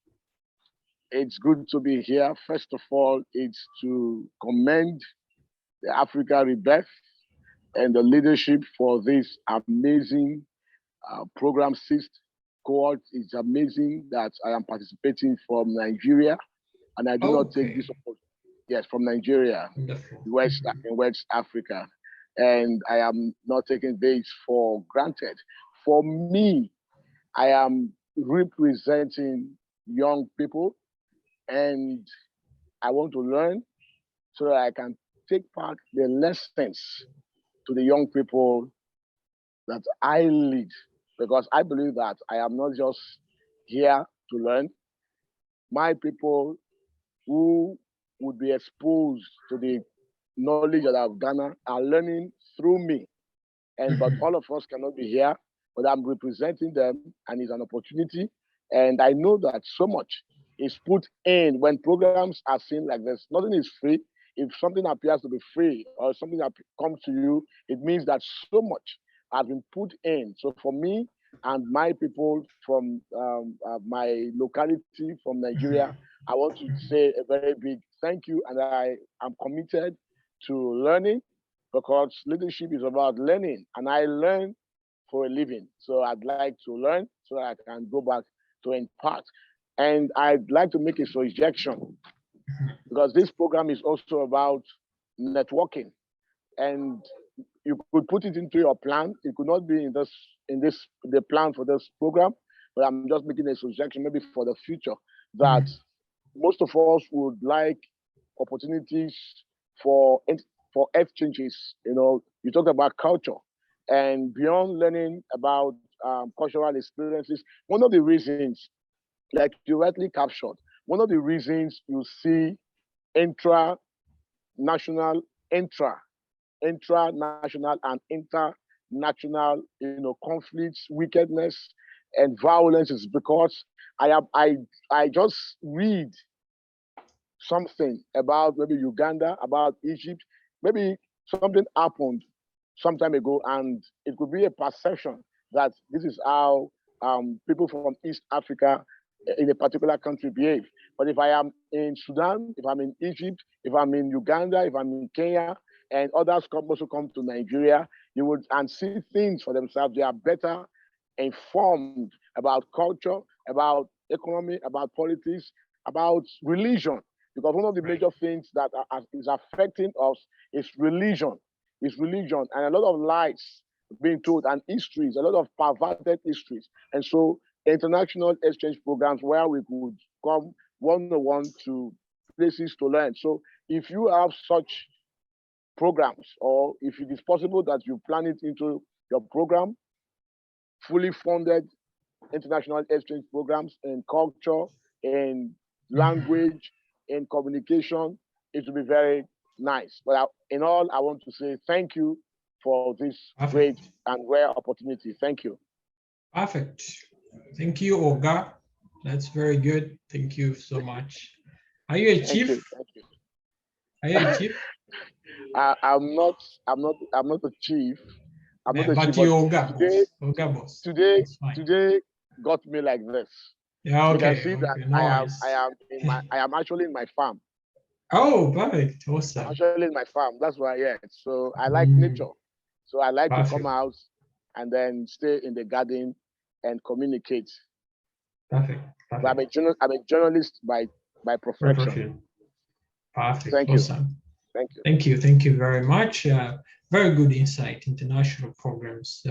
It's good to be here. First of all, it's to commend the African Rebirth and the leadership for this amazing program. Sixth cohort. It's amazing that I am participating from Nigeria, and I do not take this opportunity. Yes, from Nigeria, Wonderful. in West Africa. And I am not taking this for granted. For me, I am representing young people, and I want to learn so that I can take part the lessons to the young people that I lead, because I believe that I am not just here to learn. My people who would be exposed to the knowledge that I've garnered are learning through me. And but all of us cannot be here, but I'm representing them, and it's an opportunity. And I know that so much is put in when programs are seen like this. Nothing is free. If something appears to be free or something that comes to you, it means that so much has been put in. So for me and my people from my locality from Nigeria, I want to say a very big thank you, and I am committed to learning, because leadership is about learning, and I learn for a living. So I'd like to learn so that I can go back to impart. And I'd like to make a suggestion, because this program is also about networking, and you could put it into your plan. It could not be in the plan for this program, but I'm just making a suggestion maybe for the future, that most of us would like opportunities for exchanges. You know, you talked about culture, and beyond learning about cultural experiences, one of the reasons, like you rightly captured, one of the reasons you see intranational, and international, conflicts, wickedness, and violence is because I just read something about maybe Uganda, about Egypt, maybe something happened some time ago, and it could be a perception that this is how people from East Africa in a particular country behave. But if I am in Sudan, if I'm in Egypt, if I'm in Uganda, if I'm in Kenya, and others also come to Nigeria, you would and see things for themselves. They are better informed about culture, about economy, about politics, about religion. Because one of the major things that is affecting us is religion. It's religion, and a lot of lies being told, and histories, a lot of perverted histories. And so international exchange programs where we could come one-on-one to places to learn. So if you have such programs, or if it is possible that you plan it into your program, fully funded international exchange programs in culture, in language, in communication, it will be very nice. But in all, I want to say thank you for this great and rare opportunity. Thank you. Perfect. Thank you, Oga. That's very good. Thank you so much. Are you a chief? Thank you. Are you a chief? I'm not a chief. I'm not a but chief. you But Oga, Oga boss. Today got me like this. Yeah, okay. You can see that I am actually in my farm. Oh, perfect. Awesome. I'm actually in my farm. That's why, yeah. So I like nature. So I like to come out and then stay in the garden and communicate. Perfect. I'm a journalist by profession. Perfect. Thank awesome. You. Thank you very much. Very good insight. International programs.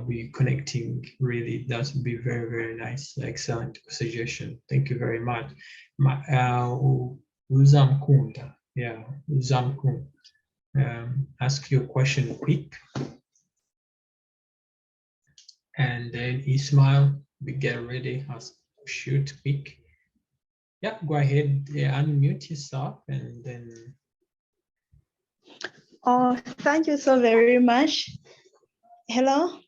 We connecting really. That would be very, very nice. Excellent suggestion. Thank you very much. Uzamkunda. Yeah, Uzamkunda. Ask your question quick. And then Ismail, we get ready. Shoot quick. Yeah, go ahead, unmute yourself and then. Oh, thank you so very much. Hello?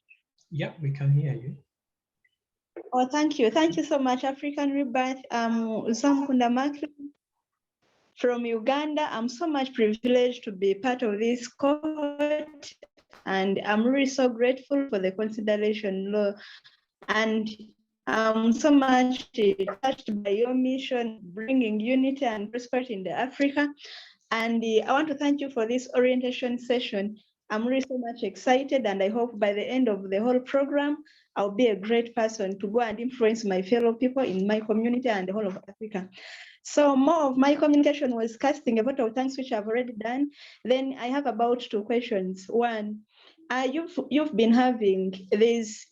Yeah, we can hear you. Oh, thank you. Thank you so much, African Rebirth. Uzamkunda Makri from Uganda. I'm so much privileged to be part of this cohort, and I'm really so grateful for the consideration law. And I'm so much touched by your mission, bringing unity and prosperity in Africa. And I want to thank you for this orientation session. I'm really so much excited, and I hope by the end of the whole program, I'll be a great person to go and influence my fellow people in my community and the whole of Africa. So more of my communication was casting a vote of thanks, which I've already done. Then I have about 2 questions. One, you've been having these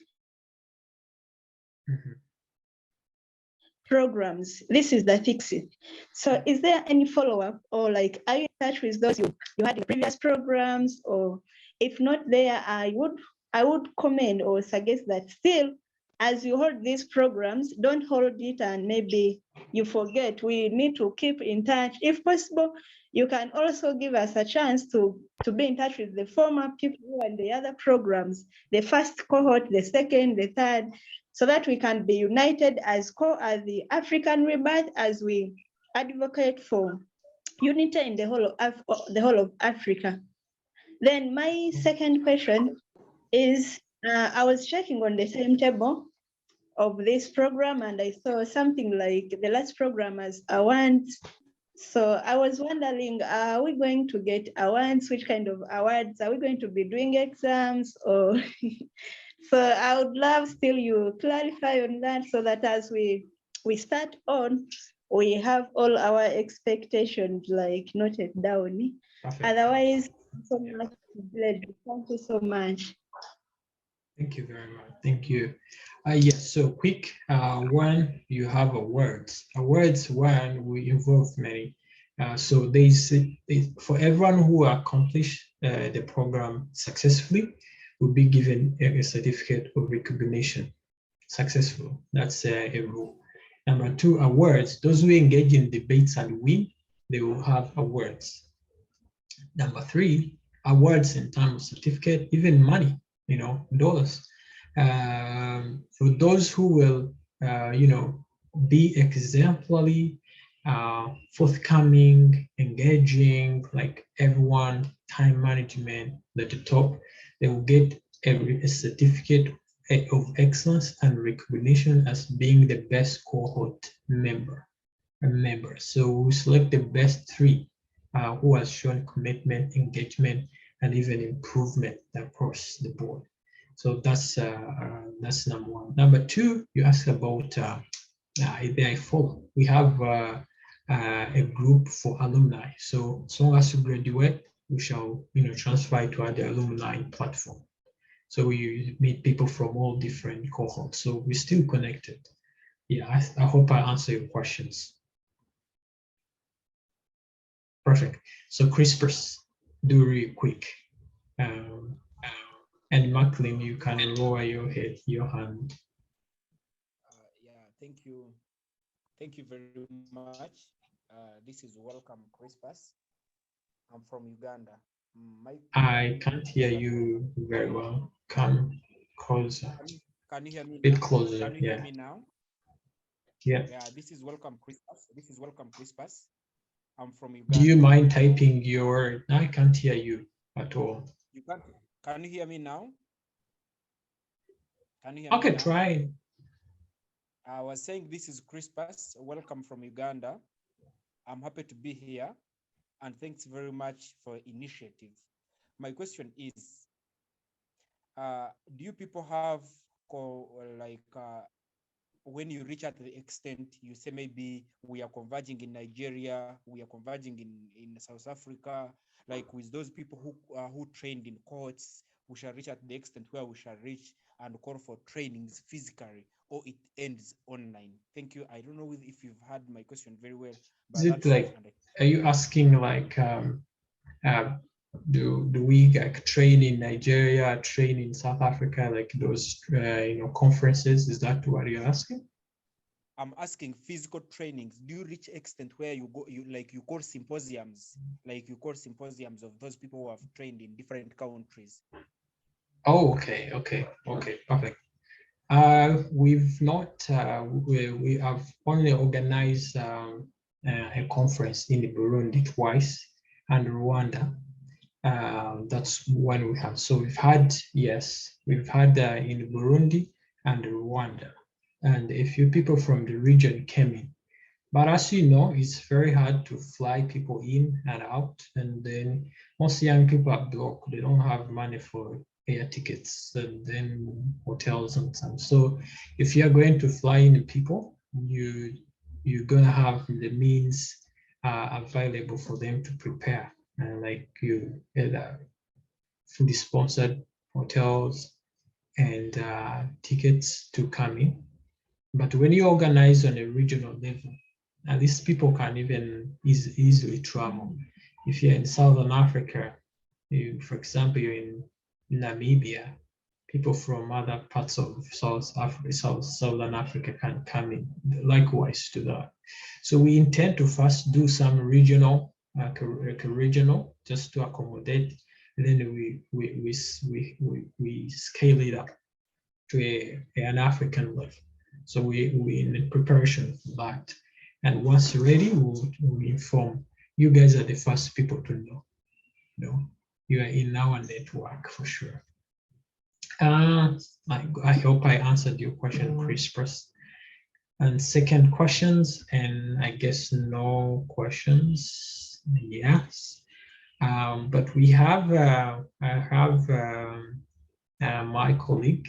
programs. This is the Fix It. So is there any follow-up, or like, are you in touch with those you had in previous programs? Or if not there, I would comment or suggest that still, as you hold these programs, don't hold it and maybe you forget. We need to keep in touch. If possible, you can also give us a chance to be in touch with the former people who are in the other programs, the first cohort, the second, the third, so that we can be united as the African Rebirth, as we advocate for unity in the whole of Africa. Then my second question is, I was checking on the timetable of this program and I saw something like the last program as awards. So I was wondering, are we going to get awards? Which kind of awards? Are we going to be doing exams or? So I would love still you clarify on that, so that as we start on, we have all our expectations like noted down. Perfect. Otherwise, so much. Thank you so much. Thank you very much. Thank you. Yes, so quick one, you have awards. Awards one will involve many. So for everyone who accomplished the program successfully, will be given a certificate of recognition. Successful, that's a rule. Number 2, awards. Those who engage in debates and win, they will have awards. Number 3, awards in terms of certificate, even money, dollars. For those who will, be exemplary, forthcoming, engaging, like everyone, time management at the top, they will get a certificate of excellence and recognition as being the best cohort member. So we select the best 3 who has shown commitment, engagement, and even improvement across the board. So that's number 1. Number 2, you asked about I follow. We have a group for alumni. So as long as you graduate, we shall transfer to the alumni platform. So we meet people from all different cohorts. So we're still connected. Yeah, I hope I answer your questions. Perfect. So Crispus, do really quick. And Macklin, you can lower your hand. Yeah, thank you. Thank you very much. This is Welcome Crispus. I'm from Uganda. I can't hear you very well. Come closer. Can you hear me? Bit closer. Can you hear me now? Yeah. Yeah. This is Welcome Crispus. I'm from Uganda. Do you mind typing your? I can't hear you at all. You can't. Can you hear me now? Can you hear me now? Try. I was saying this is Crispus. Welcome from Uganda. I'm happy to be here, and thanks very much for initiative. My question is, do you people have when you reach at the extent you say maybe we are converging in Nigeria, we are converging in South Africa, like with those people who trained in courts, we shall reach at the extent where we shall reach and call for trainings physically, or it ends online? Thank you. I don't know if you've heard my question very well. But is it like, are you asking like, do we train in Nigeria, train in South Africa, like those conferences? Is that what you're asking? I'm asking physical trainings. Do you reach extent where you go, you call symposiums, of those people who have trained in different countries? Oh, okay, perfect. We've not. We have only organized a conference in Burundi twice and Rwanda. That's when we have. So we've had in Burundi and Rwanda, and a few people from the region came in. But as you know, it's very hard to fly people in and out, and then most young people are broke. They don't have money for air tickets and then hotels and stuff. So if you're going to fly in people, you you're gonna have the means available for them to prepare, like you fully sponsored hotels and tickets to come in. But when you organize on a regional level, at least people can even easily travel. If you're in Southern Africa, for example, you're in Namibia, people from other parts of Southern Africa can come in, likewise to that. So we intend to first do some regional, just to accommodate, and then we scale it up to an African level. So we in preparation for that. And once ready, we'll inform. You guys are the first people to know. You are in our network for sure. I hope I answered your question, Chris, first. And second questions, and I guess no questions. Yes. But we have, I have my colleague.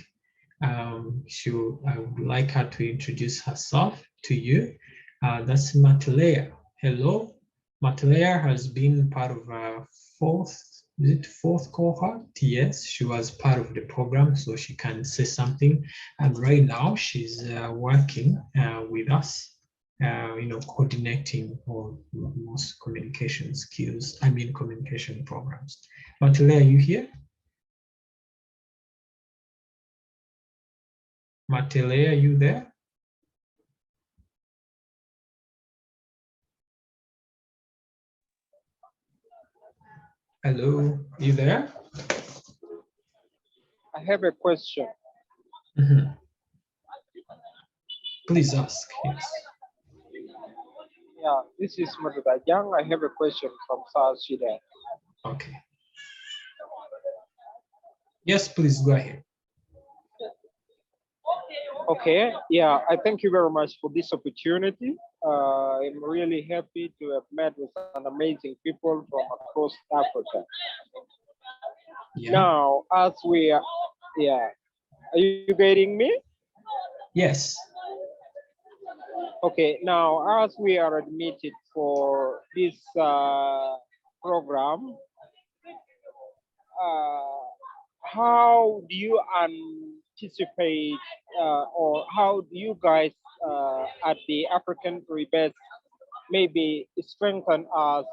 I would like her to introduce herself to you. That's Matilea. Hello. Matilea has been part of fourth cohort? Yes, she was part of the program, so she can say something. And right now she's working with us, coordinating all most communication skills, communication programs. Matilea, are you here? Matilea, are you there? Hello, you there? I have a question. Mm-hmm. Please ask, yes. Yeah, this is Maduda Young. I have a question from South Sudan. Okay. Yes, please go ahead. Okay, yeah, I thank you very much for this opportunity. I'm really happy to have met with an amazing people from across Africa. Yeah. Now, as we are, yeah, are you getting me? Yes. Okay, now as we are admitted for this program, how do you anticipate or how do you guys at the African Rebirth maybe strengthen us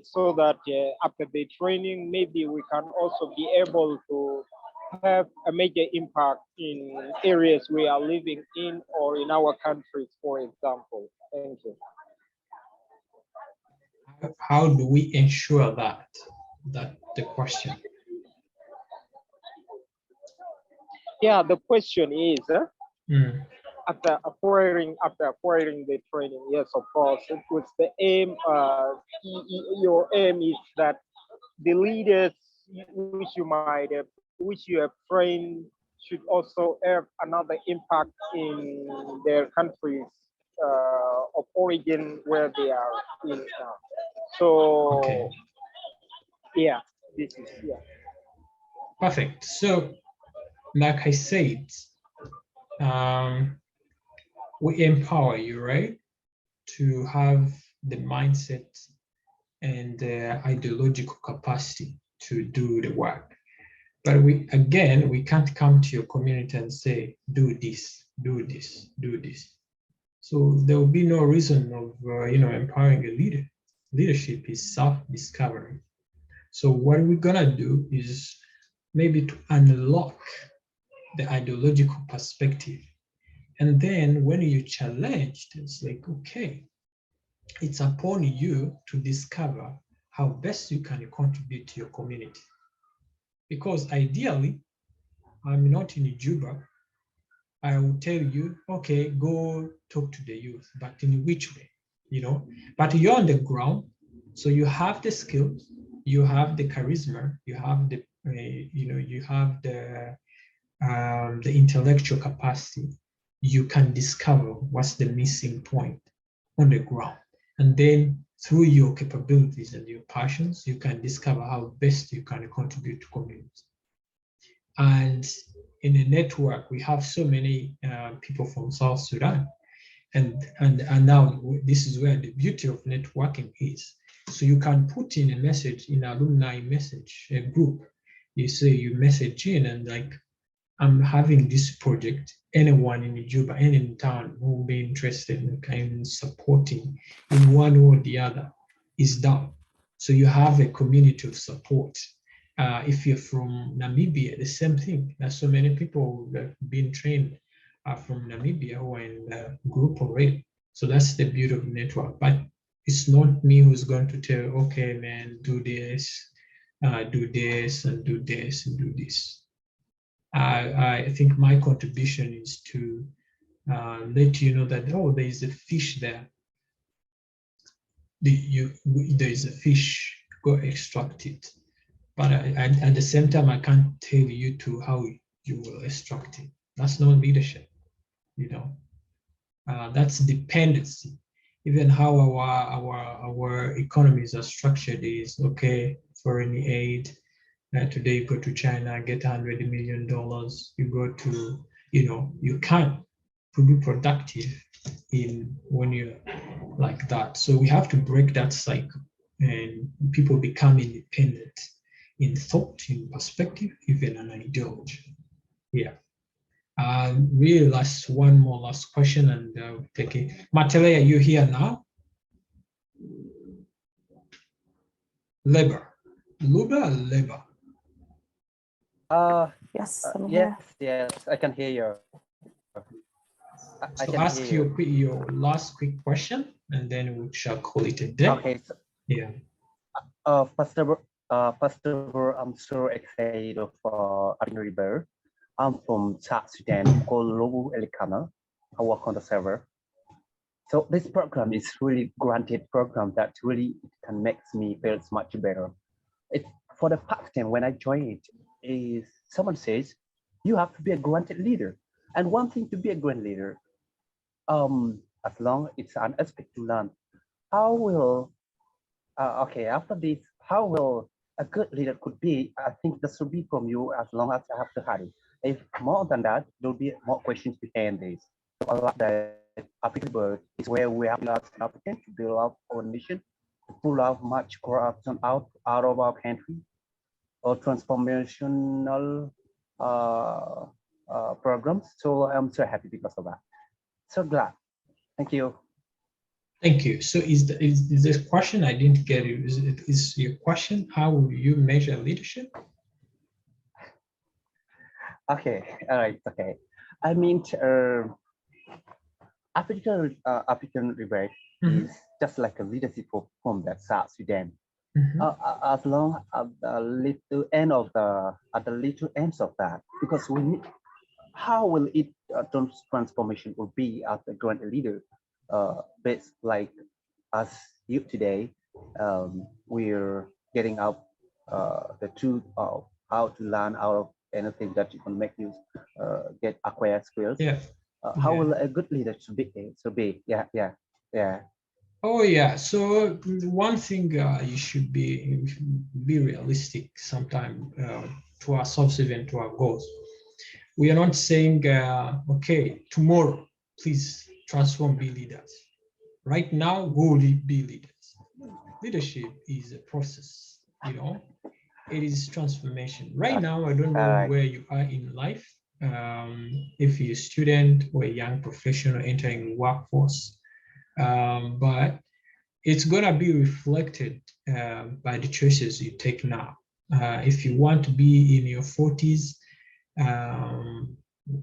so that after the training, maybe we can also be able to have a major impact in areas we are living in or in our countries, for example. Thank you. How do we ensure that? That's the question. Yeah, the question is, after acquiring the training, yes, of course, it was the aim. Your aim is that the leaders which you have trained should also have another impact in their countries of origin where they are in now. So, okay. Yeah, this is, yeah. Perfect. So, like I said, we empower you, right, to have the mindset and the ideological capacity to do the work. But we can't come to your community and say, do this, do this, do this. So there will be no reason of empowering a leader. Leadership is self-discovery. So what we're gonna do is maybe to unlock the ideological perspective. And then when you're challenged, it's like, okay, it's upon you to discover how best you can contribute to your community. Because ideally, I'm not in Juba, I will tell you, okay, go talk to the youth, but in which way, But you're on the ground, so you have the skills, you have the charisma, you have the, you have the intellectual capacity. You can discover what's the missing point on the ground. And then through your capabilities and your passions, you can discover how best you can contribute to community. And in a network, we have so many people from South Sudan. And now this is where the beauty of networking is. So you can put in a message in alumni message, a group. You say you message in and like, I'm having this project. Anyone in Juba, any in town who will be interested in kind of supporting in one or the other is down. So you have a community of support. If you're from Namibia, the same thing. There's so many people that have been trained from Namibia who are in the group already. So that's the beauty of the network. But it's not me who's going to tell, okay, man, do this, and do this, and do this. I think my contribution is to let you know that, oh, there is a fish there. There is a fish, go extract it. But at the same time, I can't tell you to how you will extract it. That's not leadership, you know. That's dependency. Even how our economies are structured is, okay, foreign aid. Today you go to China, get $100 million. You go to, you can't be productive when you're like that. So we have to break that cycle, and people become independent in thought, in perspective, even an ideology. Yeah. Really one more last question, and take it. Matele, are you here now? Labor. Luba or labor? Yes, yes, I can hear you. So ask your last quick question, and then we shall call it a day. Okay. So, yeah. First of all, I'm so excited for African Rebirth. I'm from South Sudan, called Lobu Elikana. I work on the server. So this program is really granted program that really can make me feel much better. It's for the past time when I joined, is someone says you have to be a granted leader, and one thing to be a grand leader, as long it's an aspect to learn. How will okay, after this, how will a good leader could be? I think that should be from you, as long as I have to hurry. If more than that, there'll be more questions behind this. So I like that African Rebirth is where we have lots of Africans to build up our nation, to pull out much corruption out of our country, or transformational programs. So I'm so happy because of that. So glad. Thank you. Thank you. So is this question, I didn't get it. Is your question, how will you measure leadership? Okay, all right, okay. I mean, African Rebirth is just like a leadership from the South Sudan. As long as the little end of at the little ends of that, because we need, how will it transformation will be as a grand leader? Based like us youth today, we're getting out the truth of how to learn out of anything that you can make you get acquire skills. Yeah. How will a good leader should be? Yeah. Oh yeah. So one thing you should be realistic sometime to ourselves, even to our goals. We are not saying okay, tomorrow please transform, be leaders. Right now, go be leaders. Leadership is a process, it is transformation. Right now, I don't know where you are in life. If you're a student or a young professional entering the workforce, but it's gonna be reflected by the choices you take now. If you want to be in your 40s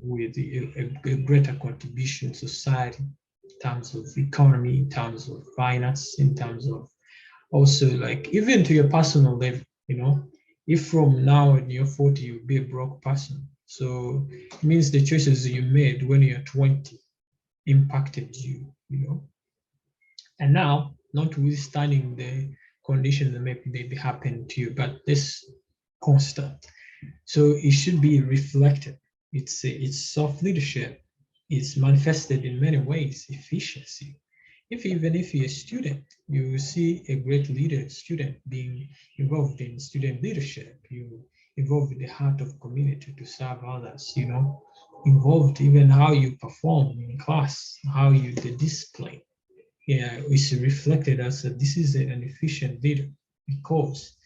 with a greater contribution to society, in terms of economy, in terms of finance, in terms of also like even to your personal level, if from now in your 40 you'll be a broke person, so it means the choices you made when you're 20 impacted you, and now, notwithstanding the conditions that may happen to you, but this constant, so it should be reflected. It's self-leadership. It's manifested in many ways. Efficiency. Even if you're a student, you will see a great student being involved in student leadership. You involved in the heart of community to serve others, involved, even how you perform in class, how you the display. Yeah, is reflected as this is an efficient leader, because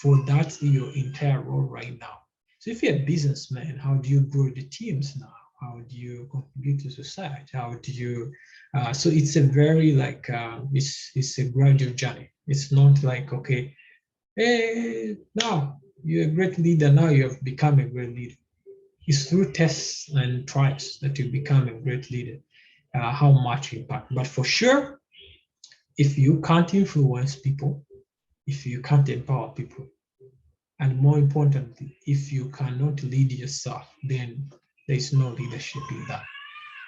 for that your entire role right now. So if you're a businessman, how do you grow the teams now? How do you contribute to society? How do you? So it's a very like it's a gradual journey. It's not like okay, hey, now you're a great leader. Now you have become a great leader. It's through tests and trials that you become a great leader. How much impact? But for sure, if you can't influence people, if you can't empower people, and more importantly, if you cannot lead yourself, then there's no leadership in that.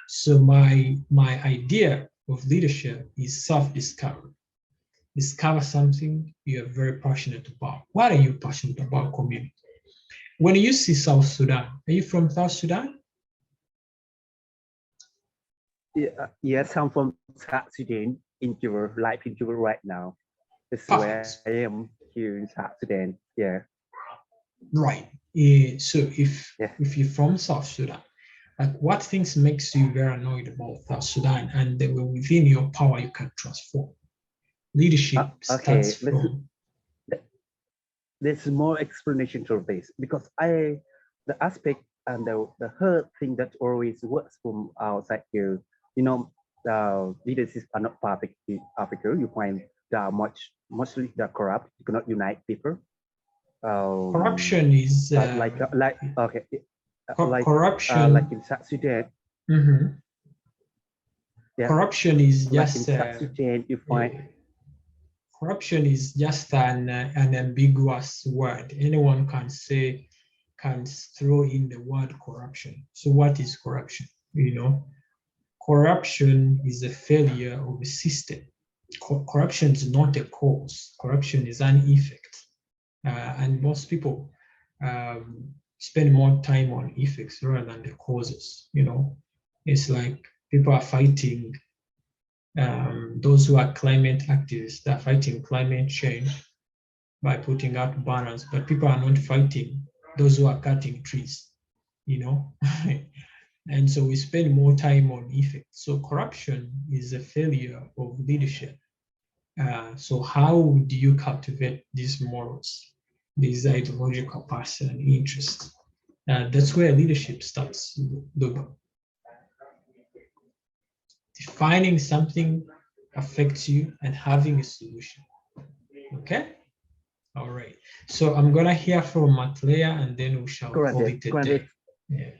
So my idea of leadership is self-discovery. Discover something you are very passionate about. What are you passionate about, community? When you see South Sudan, are you from South Sudan? Yeah, yes, I'm from South Sudan, in Juba, live in Juba right now. This is where Perfect. I am here in South Sudan. Yeah. Right. So if you're from South Sudan, like what things makes you very annoyed about South Sudan, and they were within your power you can transform? Leadership Okay, starts from. There's more explanation to this, because the aspect and the hard thing that always works from outside here, you know, leaders are not perfect in Africa. You find they are mostly they're corrupt. You cannot unite people. Corruption is like okay, corruption. Like in South Sudan. Mm-hmm. Yeah. Corruption is like just in South Sudan, you find corruption is just an ambiguous word. Anyone can say, can throw in the word corruption. So what is corruption? You know, corruption is a failure of a system. Corruption is not a cause. Corruption is an effect. And most people spend more time on effects rather than the causes. You know, it's like people are fighting. Those who are climate activists, they're fighting climate change by putting out banners, but people are not fighting those who are cutting trees, you know. And so we spend more time on effects. So corruption is a failure of leadership. So how do you cultivate these morals, these ideological passion and interest? That's where leadership starts. Defining something affects you and having a solution. Okay? All right. So I'm gonna hear from Matlea and then we shall call it a day. Yeah.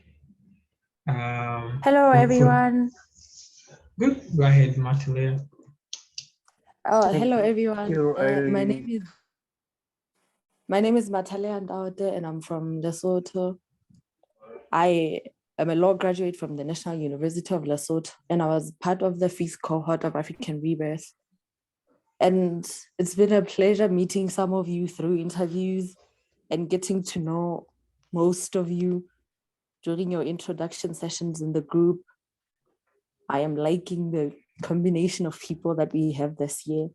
Hello, everyone. Good. Go ahead, Matlea. Oh, hello, everyone. My name is Matalea Ndaude, and I'm from Lesotho. I am a law graduate from the National University of Lesotho, and I was part of the 5th cohort of African Rebirth. And it's been a pleasure meeting some of you through interviews and getting to know most of you during your introduction sessions in the group. I am liking the combination of people that we have this year.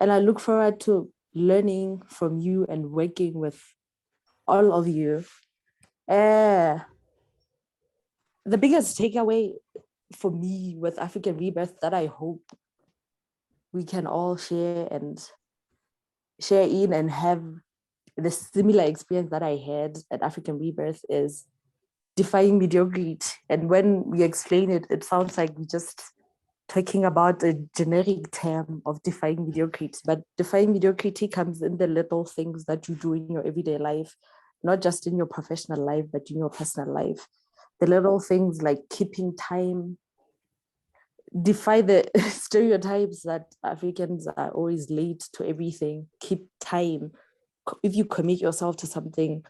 And I look forward to learning from you and working with all of you. The biggest takeaway for me with African Rebirth that I hope we can all share in and have the similar experience that I had at African Rebirth is defying mediocrity. And when we explain it, it sounds like we just talking about a generic term of defying mediocrity, but defying mediocrity comes in the little things that you do in your everyday life, not just in your professional life, but in your personal life. The little things like keeping time, defy the stereotypes that Africans are always late to everything. Keep time. If you commit yourself to something,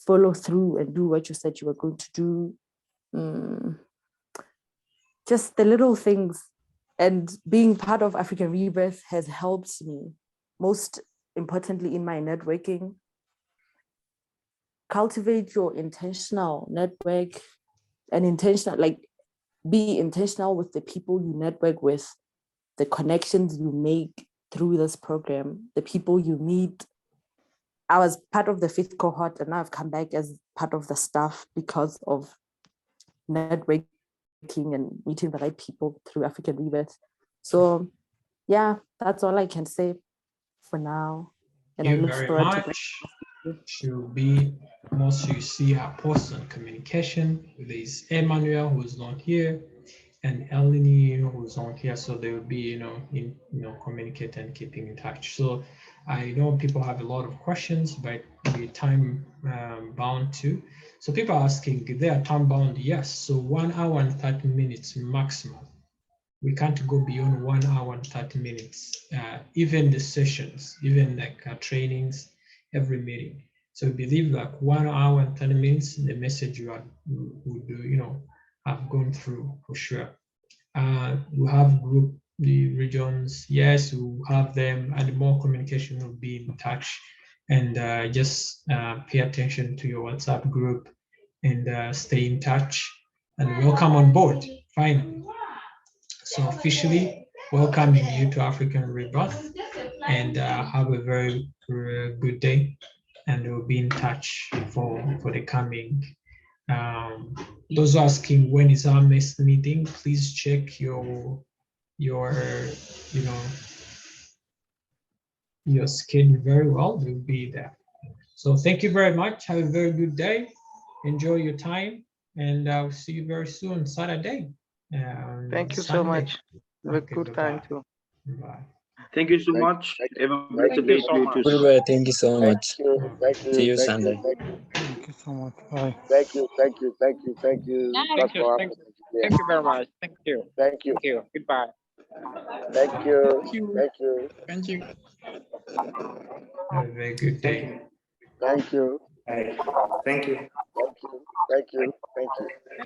follow through and do what you said you were going to do. Just the little things. And being part of African Rebirth has helped me, most importantly in my networking. Cultivate your intentional network and be intentional with the people you network with, the connections you make through this program, the people you meet. I was part of the 5th cohort and now I've come back as part of the staff because of networking and meeting the right people through African Rebirth. So yeah, that's all I can say for now. And I Thank you look very forward to much. She'll be, most you see her post on communication. There's Emmanuel, who's not here, and Eleni, who's on here. So they will be, communicate and keeping in touch. So I know people have a lot of questions, but we're time bound too. So people are asking, they are time bound? Yes. So 1 hour and 30 minutes maximum. We can't go beyond 1 hour and 30 minutes, even the sessions, even like trainings, every meeting. So we believe like 1 hour and 30 minutes, the message you would have gone through for sure. We have group, the regions, yes, we have them, and more communication will be in touch. And just pay attention to your WhatsApp group and stay in touch, and welcome on board. Fine. So officially welcoming you to African Rebirth, and have a very good day, and we'll be in touch for the coming. Those asking when is our next meeting, please check your schedule very well. We'll be there. So thank you very much. Have a very good day. Enjoy your time, and I'll see you very soon, Saturday. Thank you so Sunday. much. Have a Okay, good time bye-bye. too. Bye. Thank you so Thank- much. Have a thank blessed you day so to you much. too. Goodbye. Thank you so Thank much. you, thank you, See you thank Sunday. you, thank you, Thank you so much. Bye. thank you, thank you, thank you, thank you. Thank you. Thank you very much. Thank you. Thank you, Thank you. Goodbye. thank you, Thank you. thank you, Thank you. Have a very good day. thank you, Bye. Thank you. thank you, thank you, thank you.